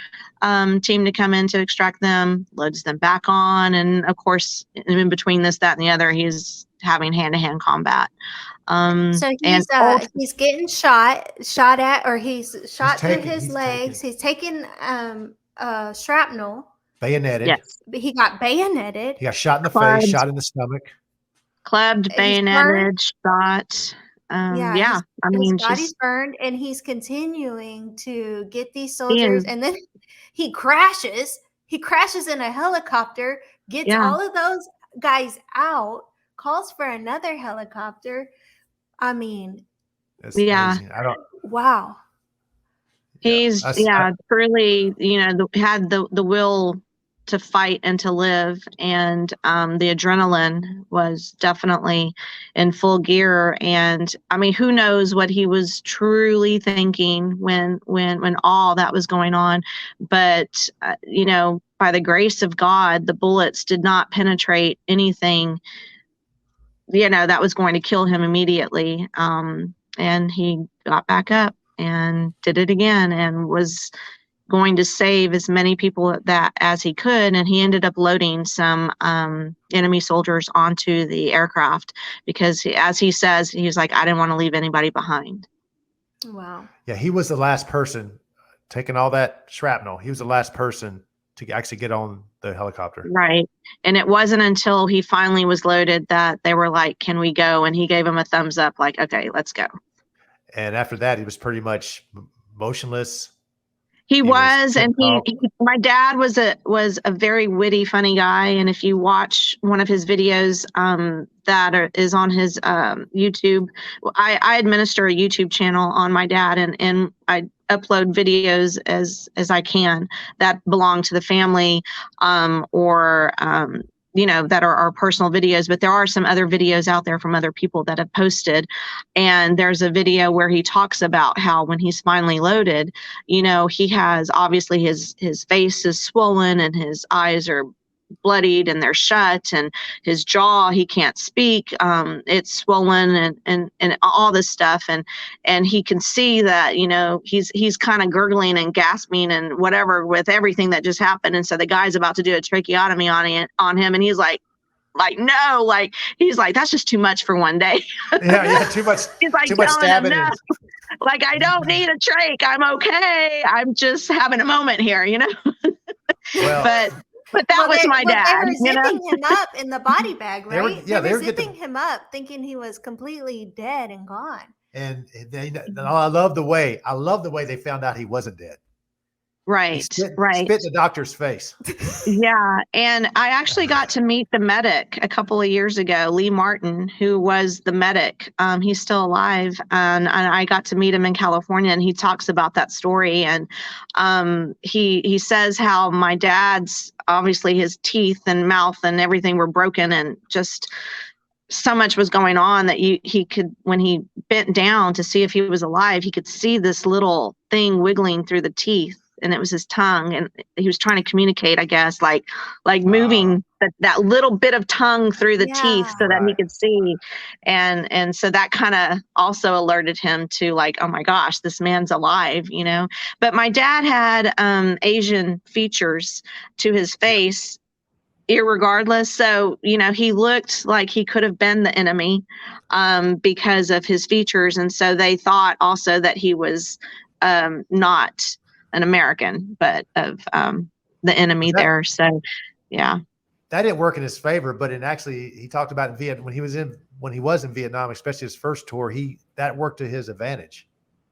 team to come in to extract them, loads them back on. And of course, in between this, that, and the other, he's having hand-to-hand combat. So he's getting shot at, or he's shot through his legs. He's taking shrapnel. Bayoneted. Yes. He got bayoneted. He got shot in the face, shot in the stomach. Clubbed, bayoneted, shot. His body's burned, and he's continuing to get these soldiers. And then he crashes. He crashes in a helicopter, gets all of those guys out, calls for another helicopter. I mean, that's amazing. Wow. He's truly, had the will to fight and to live, and the adrenaline was definitely in full gear. And I mean, who knows what he was truly thinking when all that was going on. But by the grace of God, the bullets did not penetrate anything that was going to kill him immediately. And he got back up and did it again, and was going to save as many people as he could. And he ended up loading some enemy soldiers onto the aircraft because, as he says, he's like, I didn't want to leave anybody behind. Wow. Yeah, he was the last person taking all that shrapnel. He was the last person to actually get on the helicopter. Right. And it wasn't until he finally was loaded that they were like, can we go? And he gave him a thumbs up, like, okay, let's go. And after that, he was pretty much motionless. He was, and couldn't he, talk. my dad was a very witty, funny guy. And if you watch one of his videos is on his YouTube, I administer a YouTube channel on my dad, and I upload videos as I can that belong to the family, or that are our personal videos. But there are some other videos out there from other people that have posted. And there's a video where he talks about how when he's finally loaded, he has, obviously his face is swollen and his eyes are bloodied and they're shut, and his jaw, he can't speak, it's swollen, and all this stuff, and he can see that he's kind of gurgling and gasping and whatever with everything that just happened. And so the guy's about to do a tracheotomy on him, and he's like no, like he's like, that's just too much for one day. Yeah, too much. He's like too much telling him stabbing. no. Like, I don't need a trach, I'm okay, I'm just having a moment here, Well, but that was my dad. They were zipping him up in the body bag, right? They were zipping him up, thinking he was completely dead and gone. And I love the way they found out he wasn't dead. Right, spit right. in the doctor's face. Yeah, and I actually got to meet the medic a couple of years ago, Lee Martin, who was the medic. He's still alive, and I got to meet him in California, and he talks about that story. And he says how my dad's, obviously his teeth and mouth and everything were broken, and just so much was going on that he could, when he bent down to see if he was alive, he could see this little thing wiggling through the teeth. And it was his tongue, and he was trying to communicate, I guess, like moving that little bit of tongue through the teeth so that he could see. And so that kind of also alerted him to, like, oh my gosh, this man's alive, But my dad had Asian features to his face, irregardless. So, he looked like he could have been the enemy because of his features. And so they thought also that he was not an American, but of the enemy there. So, yeah. That didn't work in his favor, but he talked about when he was in Vietnam, especially his first tour, that worked to his advantage.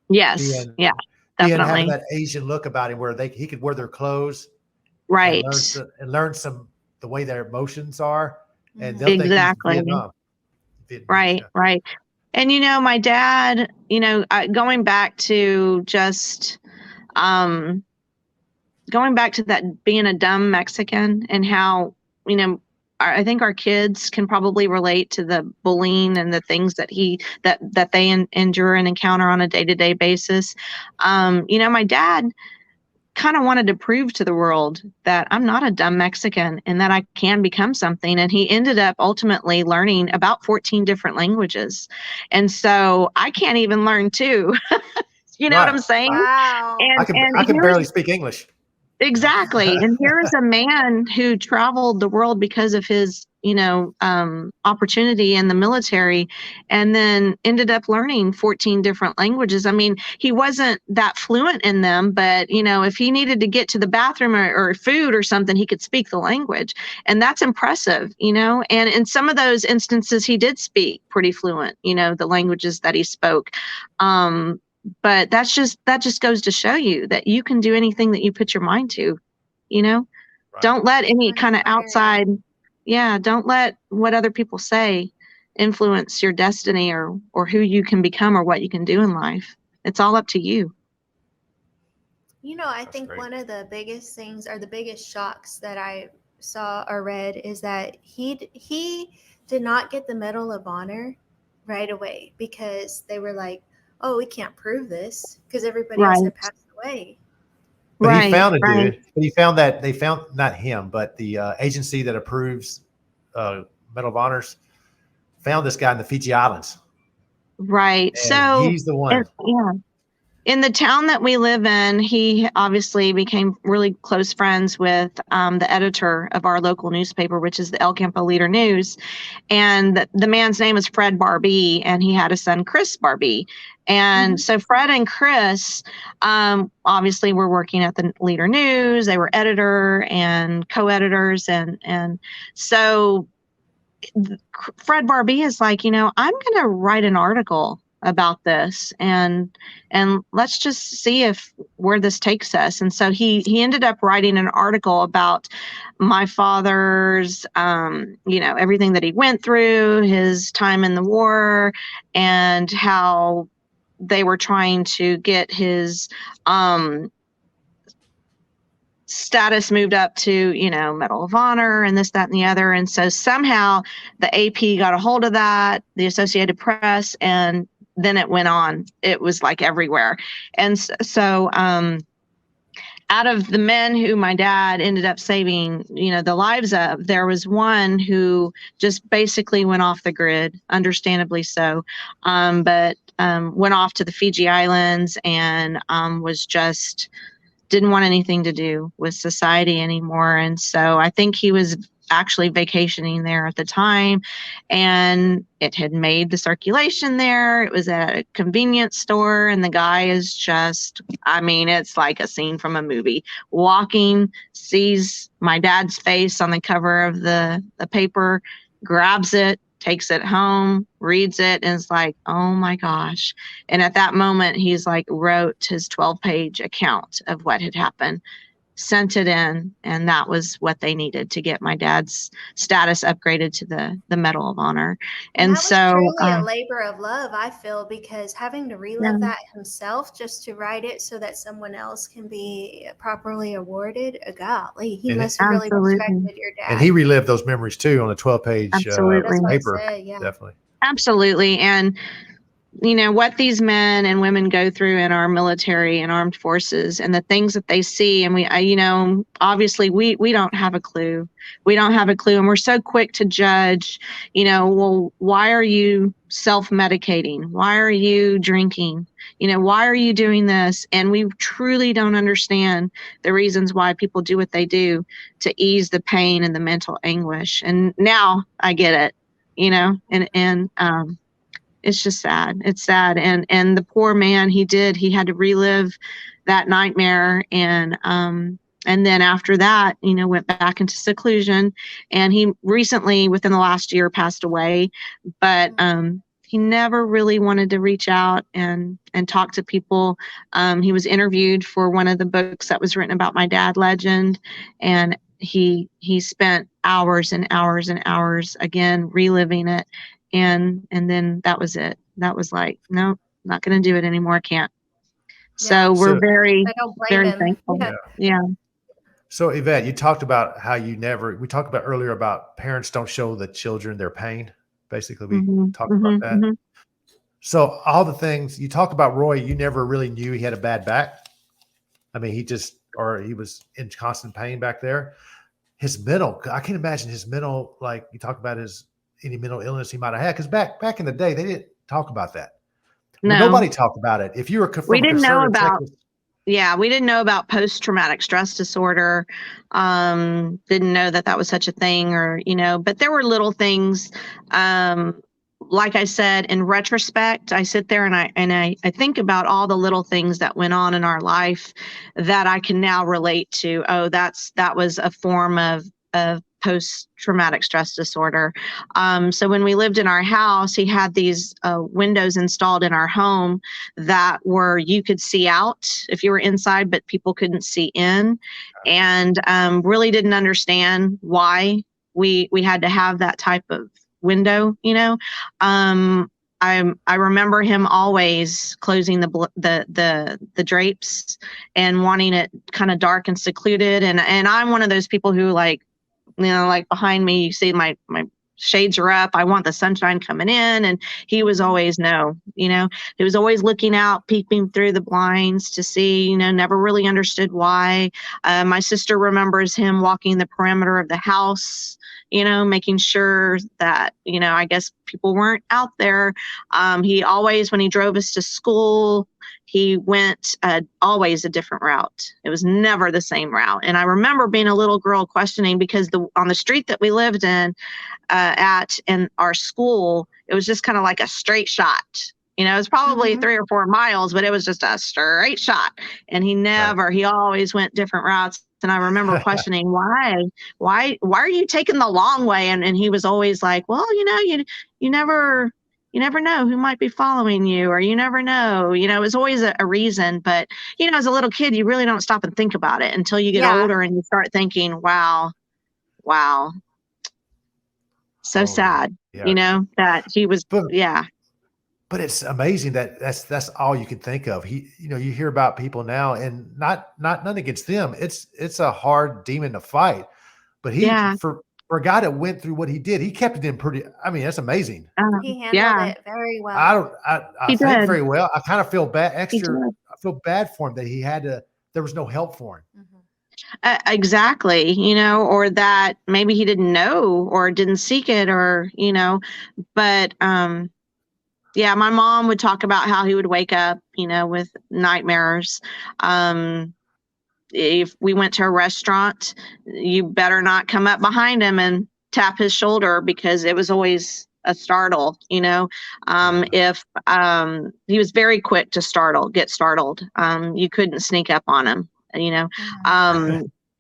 Yes, definitely. Having that Asian look about him, where he could wear their clothes, right, and learn the way their emotions are, and they'll exactly. think he's Vietnam. Right, right. And my dad, going back to just. Going back to that being a dumb Mexican, and how, I think our kids can probably relate to the bullying and the things that they endure and encounter on a day-to-day basis. My dad kind of wanted to prove to the world that I'm not a dumb Mexican and that I can become something. And he ended up ultimately learning about 14 different languages. And so I can't even learn two. You know what I'm saying? Wow. And I can barely speak English. Exactly. And here's a man who traveled the world because of his, opportunity in the military, and then ended up learning 14 different languages. I mean, he wasn't that fluent in them, but, if he needed to get to the bathroom or food or something, he could speak the language. And that's impressive, and in some of those instances, he did speak pretty fluent, the languages that he spoke. But that just goes to show you that you can do anything that you put your mind to, Right. Don't let any kind of outside, don't let what other people say influence your destiny or who you can become or what you can do in life. It's all up to you. I think one of the biggest things, or the biggest shocks that I saw or read, is that he did not get the Medal of Honor right away, because they were like, oh, we can't prove this because everybody else had passed away. But he found a dude. But he found that they found, not him, but the agency that approves Medal of Honors found this guy in the Fiji Islands. Right. And so he's the one. In the town that we live in, he obviously became really close friends with the editor of our local newspaper, which is the El Campo Leader News. And the man's name is Fred Barbee, and he had a son, Chris Barbee. And so Fred and Chris obviously were working at the Leader News. They were editor and co-editors. And so Fred Barbee is like, I'm going to write an article about this, and let's just see where this takes us. And so he ended up writing an article about my father's, everything that he went through, his time in the war, and how they were trying to get his status moved up to, Medal of Honor and this, that, and the other. And so somehow the AP got a hold of that, the Associated Press, and then it went on. It was like everywhere. And so out of the men who my dad ended up saving, the lives of, there was one who just basically went off the grid, understandably so, but went off to the Fiji Islands and was just didn't want anything to do with society anymore. And so I think he was actually vacationing there at the time, and it had made the circulation there. It was at a convenience store, and the guy is just, it's like a scene from a movie. Walking, sees my dad's face on the cover of the paper, grabs it, takes it home, reads it, and is like, oh my gosh. And at that moment, he's like, wrote his 12-page account of what had happened, sent it in, and that was what they needed to get my dad's status upgraded to the Medal of Honor. And that so was truly a labor of love, I feel, because having to relive that himself just to write it so that someone else can be properly awarded, golly, he must have really respected your dad. And he relived those memories too on a 12-page paper. Definitely. Absolutely. And what these men and women go through in our military and armed forces, and the things that they see. And obviously we don't have a clue. We don't have a clue. And we're so quick to judge, well, why are you self-medicating? Why are you drinking? Why are you doing this? And we truly don't understand the reasons why people do what they do to ease the pain and the mental anguish. And now I get it, and it's just sad. It's sad. And the poor man, he had to relive that nightmare. And then after that, went back into seclusion, and he recently, within the last year, passed away. But he never really wanted to reach out and talk to people. He was interviewed for one of the books that was written about my dad, Legend. And he spent hours and hours and hours again, reliving it. And then that was it. That was like, no, not going to do it anymore. I can't. So we're very, very thankful. Yeah. So Yvette, you talked about how we talked about earlier about parents don't show the children their pain. Basically, we talked about that. Mm-hmm. So all the things you talked about, Roy, you never really knew he had a bad back. He was in constant pain back there. His mental, I can't imagine his mental, like you talked about any mental illness he might have had, because back in the day they didn't talk about that. No. Nobody talked about it. If you were we didn't know about we didn't know about post-traumatic stress disorder. Didn't know that was such a thing, or but there were little things. Like I said, in retrospect, I sit there and I think about all the little things that went on in our life that I can now relate to. Oh, that was a form of post-traumatic stress disorder. So when we lived in our house, he had these windows installed in our home that you could see out if you were inside, but people couldn't see in, and really didn't understand why we had to have that type of window. I remember him always closing the drapes and wanting it kind of dark and secluded. And I'm one of those people who like behind me, you see my shades are up. I want the sunshine coming in. And he was always he was always looking out, peeping through the blinds to see, never really understood why. My sister remembers him walking the perimeter of the house, making sure that, I guess people weren't out there. He always, when he drove us to school, he went always a different route. It was never the same route. And I remember being a little girl questioning, because on the street that we lived in in our school, it was just kind of like a straight shot. It was probably 3 or 4 miles, but it was just a straight shot. And he always went different routes. And I remember questioning, why are you taking the long way? And he was always like, well, you never you never know who might be following you, or you never know, it was always a reason. But, as a little kid, you really don't stop and think about it until you get older and you start thinking, wow, so sad, that he was, But it's amazing that that's all you can think of. You hear about people now, and not nothing against them. It's a hard demon to fight. But for a guy that went through what he did, he kept it in pretty. I mean, that's amazing. He handled it very well. I think very well. I kind of feel bad. I feel bad for him that there was no help for him. Mm-hmm. Exactly. Or that maybe he didn't know or didn't seek it, or but yeah, my mom would talk about how he would wake up, with nightmares. If we went to a restaurant, you better not come up behind him and tap his shoulder, because it was always a startle, If he was very quick to get startled, you couldn't sneak up on him,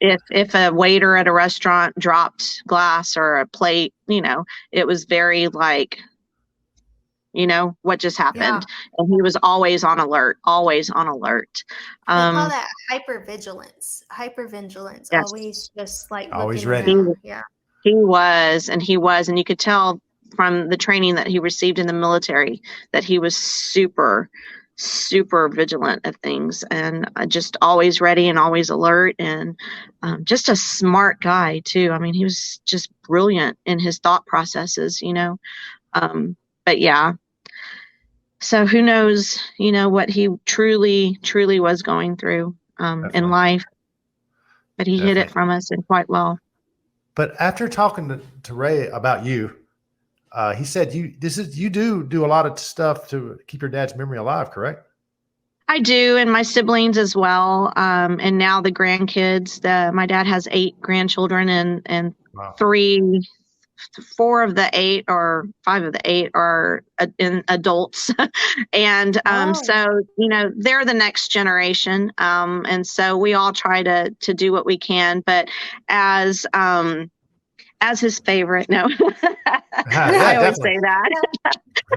If a waiter at a restaurant dropped glass or a plate, it was very like, what just happened. Yeah. And he was always on alert. They call that hypervigilance. Yes. Always just like always ready. He was, and you could tell from the training that he received in the military that he was super, super vigilant of things, and just always ready and always alert, and just a smart guy too. I mean, he was just brilliant in his thought processes, but yeah. So who knows, what he truly, truly was going through in life. But he hid it from us, and quite well. But after talking to Ray about you, he said you do a lot of stuff to keep your dad's memory alive, correct? I do, and my siblings as well. And now the grandkids. My dad has 8 grandchildren, and wow. 4 of the 8 or 5 of the 8 are adults. And so, they're the next generation. And so we all try to do what we can. But as his favorite, no, I always say that.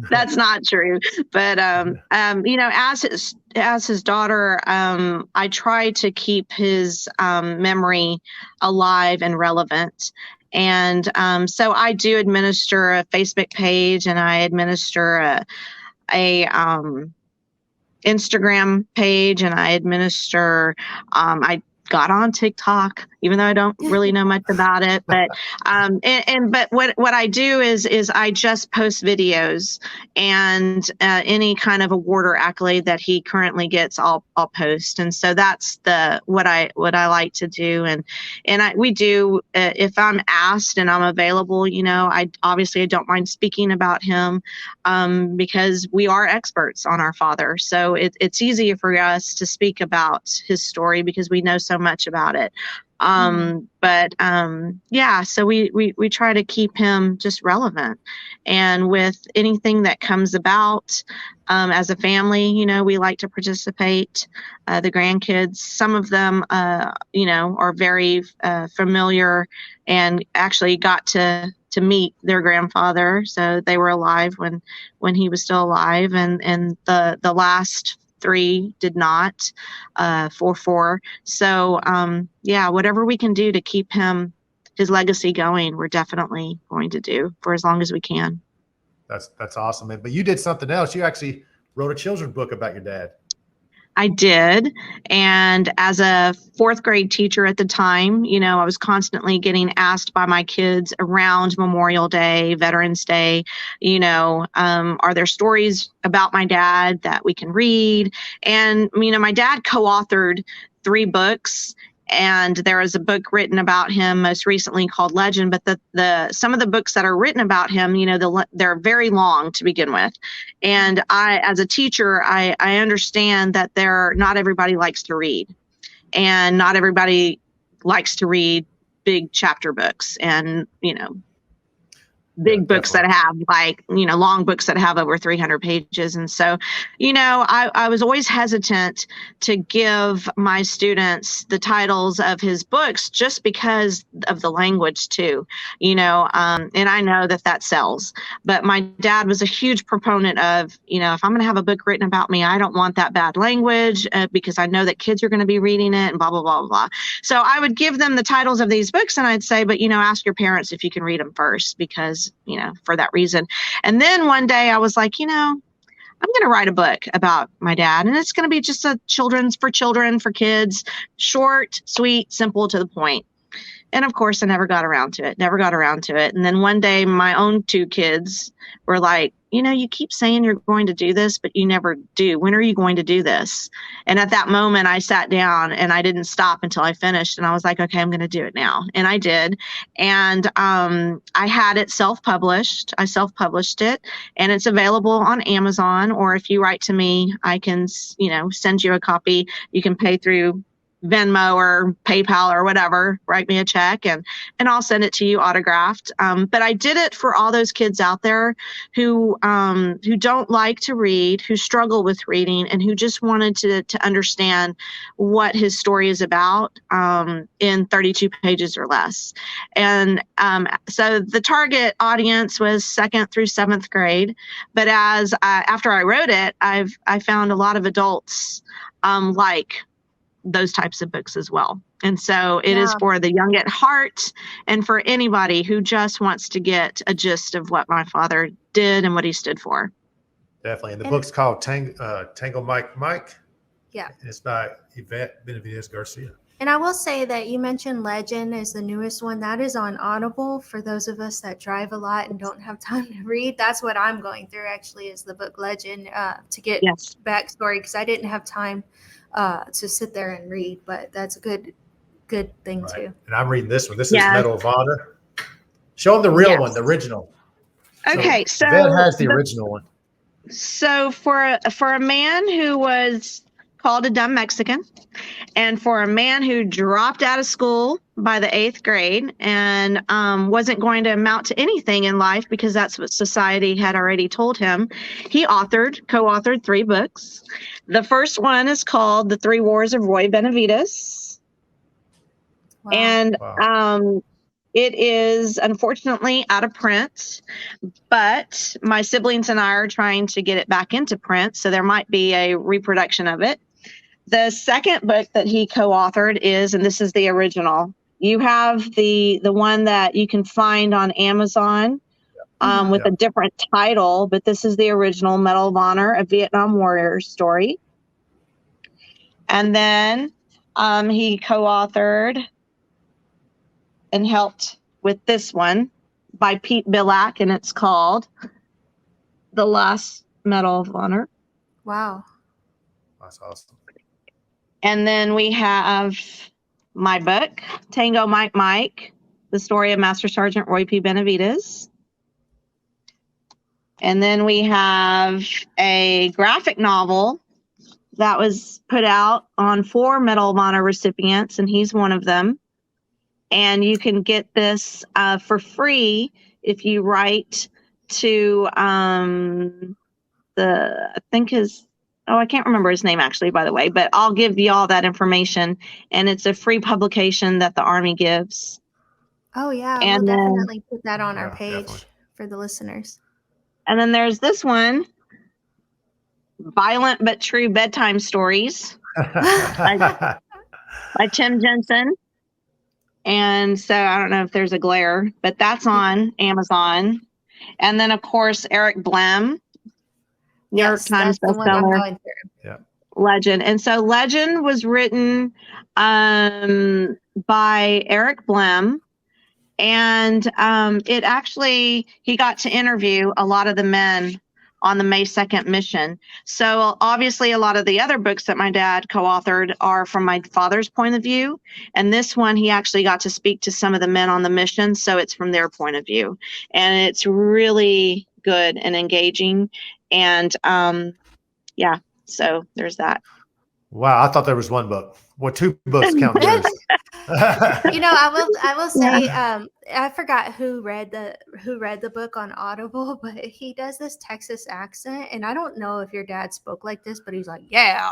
That's not true. But, as his daughter, I try to keep his memory alive and relevant. And so I do administer a Facebook page, and I administer a Instagram page, and I administer I got on TikTok, even though I don't really know much about it. But but what I do is I just post videos, and any kind of award or accolade that he currently gets, I'll post. And so that's what I like to do. And we do, if I'm asked and I'm available, I don't mind speaking about him, because we are experts on our father. So it's easier for us to speak about his story because we know so much about it. But so we try to keep him just relevant, and with anything that comes about, as a family, we like to participate. The grandkids, some of them, are very familiar, and actually got to meet their grandfather. So they were alive when he was still alive, and the last 3 did not, 4. So, whatever we can do to keep his legacy going, we're definitely going to do for as long as we can. That's awesome. But you did something else. You actually wrote a children's book about your dad. I did. And as a 4th grade teacher at the time, I was constantly getting asked by my kids around Memorial Day, Veterans Day, are there stories about my dad that we can read? And, my dad co-authored 3 books. And there is a book written about him most recently called Legend, but some of the books that are written about him, they're very long to begin with. And as a teacher, I understand that not everybody likes to read, and not everybody likes to read big chapter books. And, big books that have long books that have over 300 pages. And so, I was always hesitant to give my students the titles of his books just because of the language too, and I know that sells. But my dad was a huge proponent of, if I'm going to have a book written about me, I don't want that bad language because I know that kids are going to be reading it and blah, blah, blah, blah. So I would give them the titles of these books and I'd say, but, ask your parents if you can read them first because, for that reason. And then one day I was like, I'm going to write a book about my dad, and it's going to be just a for kids, short, sweet, simple, to the point. And of course, I never got around to it. And then one day my own 2 kids were like, you keep saying you're going to do this, but you never do. When are you going to do this? And at that moment, I sat down and I didn't stop until I finished. And I was like, okay, I'm going to do it now. And I did. And I had it self-published. I self-published it, and it's available on Amazon. Or if you write to me, I can, send you a copy. You can pay through Venmo or PayPal or whatever, write me a check and I'll send it to you autographed. But I did it for all those kids out there who don't like to read, who struggle with reading, and who just wanted to understand what his story is about in 32 pages or less. And so the target audience was 2nd through 7th grade. But after I wrote it, I found a lot of adults like those types of books as well. And so it is for the young at heart and for anybody who just wants to get a gist of what my father did and what he stood for. Definitely. And the book's called Tango Mike. Yeah. And it's by Yvette Benavidez Garcia. And I will say that you mentioned Legend is the newest one. That is on Audible for those of us that drive a lot and don't have time to read. That's what I'm going through actually, is the book Legend, to get backstory, because I didn't have time to sit there and read, but that's a good thing too. And I'm reading this one. This is Medal of Honor. Show them the real one, the original. Okay, so Yvette has the original one. So for a man who was called a dumb Mexican, and for a man who dropped out of school by the 8th grade and wasn't going to amount to anything in life because that's what society had already told him, he co-authored 3 books. The first one is called The 3 Wars of Roy Benavidez. Wow. And it is unfortunately out of print, but my siblings and I are trying to get it back into print, so there might be a reproduction of it. The second book that he co-authored is, and this is the original, you have the one that you can find on Amazon with a different title, but this is the original, Medal of Honor, a Vietnam Warrior Story. And then he co-authored and helped with this one by Pete Billack, and it's called The Last Medal of Honor. Wow. That's awesome. And then we have my book, Tango Mike, the story of Master Sergeant Roy P. Benavidez. And then we have a graphic novel that was put out on 4 Medal of Honor recipients, and he's one of them. And you can get this for free if you write to I can't remember his name actually, by the way, but I'll give you all that information. And it's a free publication that the Army gives. Oh, yeah. And we'll definitely put that on our page for the listeners. And then there's this one, Violent But True Bedtime Stories by Tim Jensen. And so I don't know if there's a glare, but that's on Amazon. And then, of course, Eric Blem, New York Times bestseller, Legend. And so Legend was written by Eric Blem. And it actually, he got to interview a lot of the men on the May 2nd mission. So obviously a lot of the other books that my dad co-authored are from my father's point of view. And this one, he actually got to speak to some of the men on the mission. So it's from their point of view. And it's really good and engaging. And so there's that. Wow. I thought there was one book. Well, 2 books counting yours. I will say, I forgot who read the book on Audible, but he does this Texas accent, and I don't know if your dad spoke like this, but he's like, "Yeah,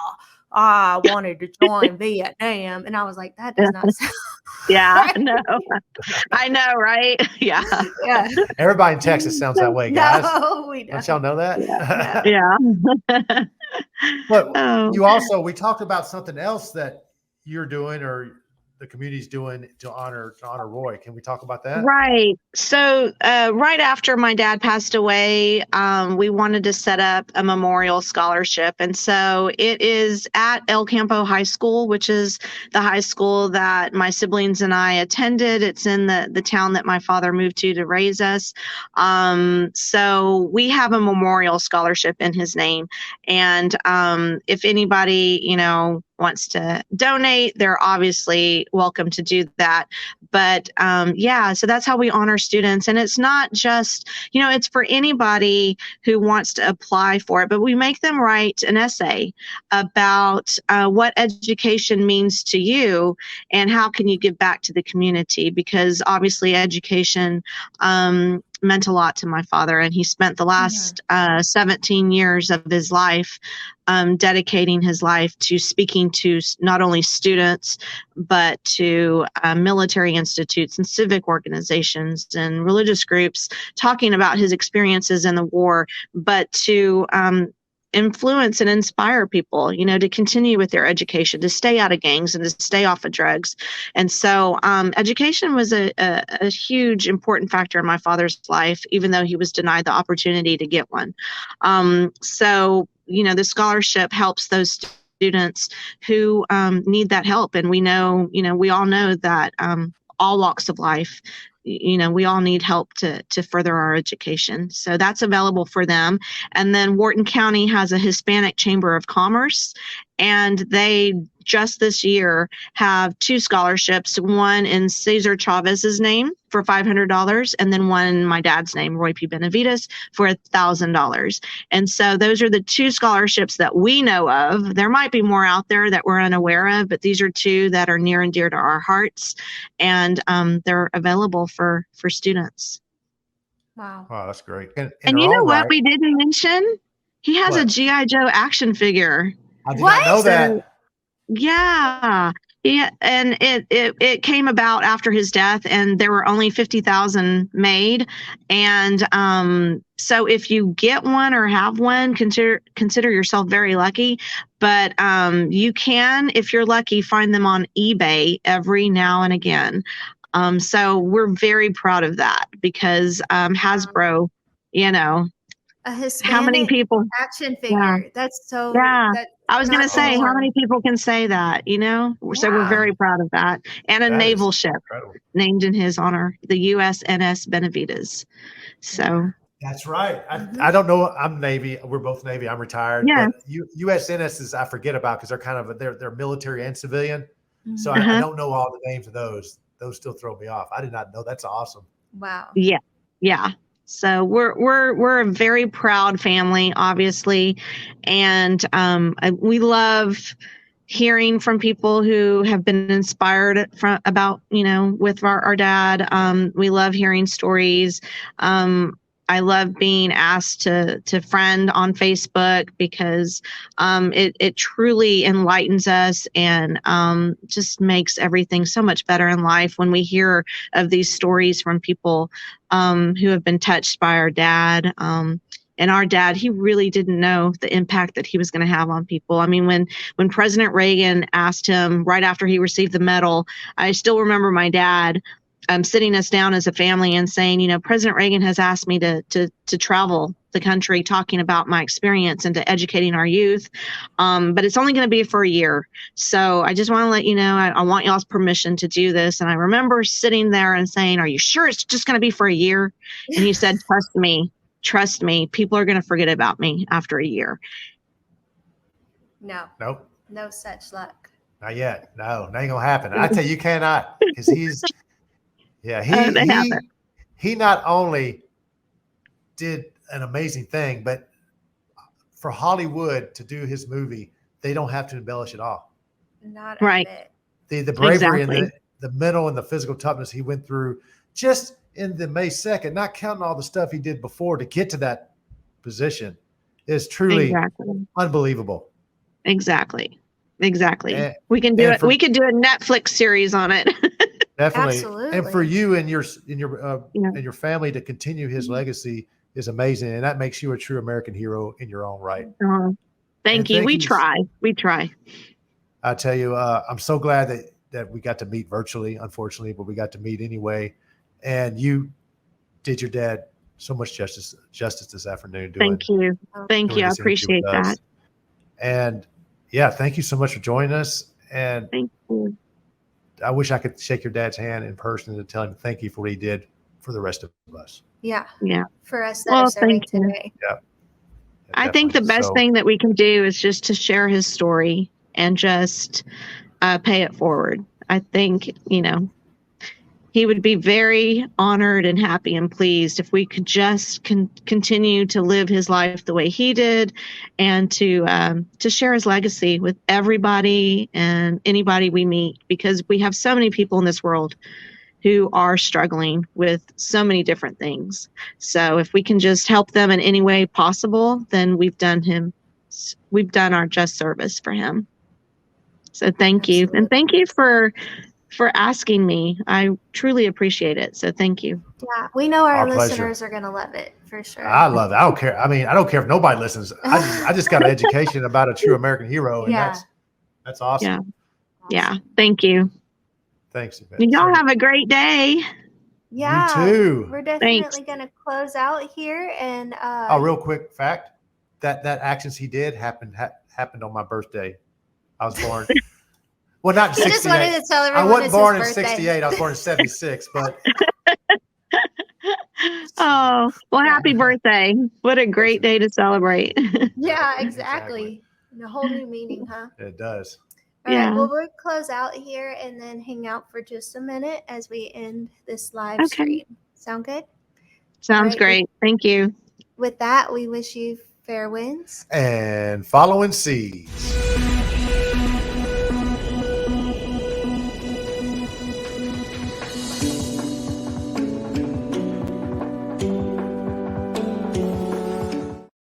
I wanted to join Vietnam," and I was like, "That does not sound." Yeah, right. no, I know, right? Yeah, Yeah. Everybody in Texas sounds that way, guys. No, we Don't don't. y'all know that? yeah. But Oh. we talked about something else that you're doing or the community's doing to honor Roy. Can we talk about that? Right. So, right after my dad passed away, we wanted to set up a memorial scholarship. And so it is at El Campo High School, which is the high school that my siblings and I attended. It's in the town that my father moved to raise us. So we have a memorial scholarship in his name. And if anybody, wants to donate, they're obviously welcome to do that. But so that's how we honor students. And it's not just, it's for anybody who wants to apply for it, but we make them write an essay about what education means to you and how can you give back to the community, because obviously education meant a lot to my father, and he spent the last 17 years of his life dedicating his life to speaking to not only students, but to military institutes and civic organizations and religious groups, talking about his experiences in the war, but to influence and inspire people, to continue with their education, to stay out of gangs and to stay off of drugs. And so education was a huge, important factor in my father's life, even though he was denied the opportunity to get one. So the scholarship helps those students who need that help. And we know, we all know that all walks of life, we all need help to further our education. So that's available for them. And then Wharton County has a Hispanic Chamber of Commerce, and they just this year have 2 scholarships, one in Cesar Chavez's name for $500, and then one in my dad's name, Roy P. Benavidez, for $1,000. And so those are the 2 scholarships that we know of. There might be more out there that we're unaware of, but these are 2 that are near and dear to our hearts, and they're available for students. Wow. Wow, that's great. And you know what we didn't mention? He has What? a G.I. Joe action figure. I did not know that. Yeah. Yeah, and it came about after his death, and there were only 50,000 made. And so if you get one or have one, consider yourself very lucky. But you can, if you're lucky, find them on eBay every now and again. So we're very proud of that, because Hasbro, A Hispanic how many people action figure. Yeah. That's so. Yeah. I was going to not say, how anymore. many people can say that, So we're very proud of that. And a That naval is ship incredible. named in his honor, the USNS Benavidez. So That's right. I don't know. I'm Navy. We're both Navy. I'm retired. Yeah. But USNS is I forget about, because they're kind of they're military and civilian. So Mhm. I don't know all the names of those. Those still throw me off. I did not know. That's awesome. Wow. Yeah. So we're a very proud family, obviously, and we love hearing from people who have been inspired about with our dad. We love hearing stories. I love being asked to friend on Facebook, because it truly enlightens us and just makes everything so much better in life when we hear of these stories from people who have been touched by our dad. And our dad, he really didn't know the impact that he was going to have on people. I mean, when President Reagan asked him right after he received the medal, I still remember my dad sitting us down as a family and saying, President Reagan has asked me to travel the country talking about my experience and to educating our youth. But it's only going to be for a year. So I just want to let you know, I want y'all's permission to do this. And I remember sitting there and saying, are you sure it's just going to be for a year? And he said, trust me, people are going to forget about me after a year. No. Nope. No such luck. Not yet. No, that ain't gonna happen. I tell you cannot, because he's he not only did an amazing thing, but for Hollywood to do his movie, they don't have to embellish at all. Not Right. a bit. The bravery Exactly. the mental and the physical toughness he went through just in the May 2nd, not counting all the stuff he did before to get to that position, is truly unbelievable. Exactly. And, we can do it. We could do a Netflix series on it. Definitely. Absolutely. And for you and your family to continue his legacy is amazing. And that makes you a true American hero in your own right. Thank you. We try. I tell you, I'm so glad that we got to meet virtually, unfortunately, but we got to meet anyway. And you did your dad so much justice this afternoon. Thank you. I appreciate that. And yeah, thank you so much for joining us. And thank you. I wish I could shake your dad's hand in person and tell him thank you for what he did for the rest of us. Yeah. For us that are serving today. Yeah. I think the best thing that we can do is just to share his story and just pay it forward. I think, he would be very honored and happy and pleased if we could just continue to live his life the way he did, and to share his legacy with everybody and anybody we meet, because we have so many people in this world who are struggling with so many different things. So if we can just help them in any way possible, then we've done our just service for him. So thank you. And thank you for asking me. I truly appreciate it. So thank you. Yeah, we know our listeners are going to love it for sure. I love it. I don't care. I mean, I don't care if nobody listens. I just got an education about a true American hero, and that's awesome. Yeah. Thank you. Thanks, Yvette. Y'all have a great day. Yeah. You too. We're definitely going to close out here. And real quick fact, that actions he did happened on my birthday. I was born. Well, not in 68. Just wanted to tell everyone I wasn't born in birthday. 68. I was born in 76. But oh, well, happy birthday! What a great day to celebrate. Yeah, exactly. And a whole new meaning, huh? It does. All right, well, we'll close out here and then hang out for just a minute as we end this live stream. Sound good? Sounds great. Thank you. With that, we wish you fair winds and following seas.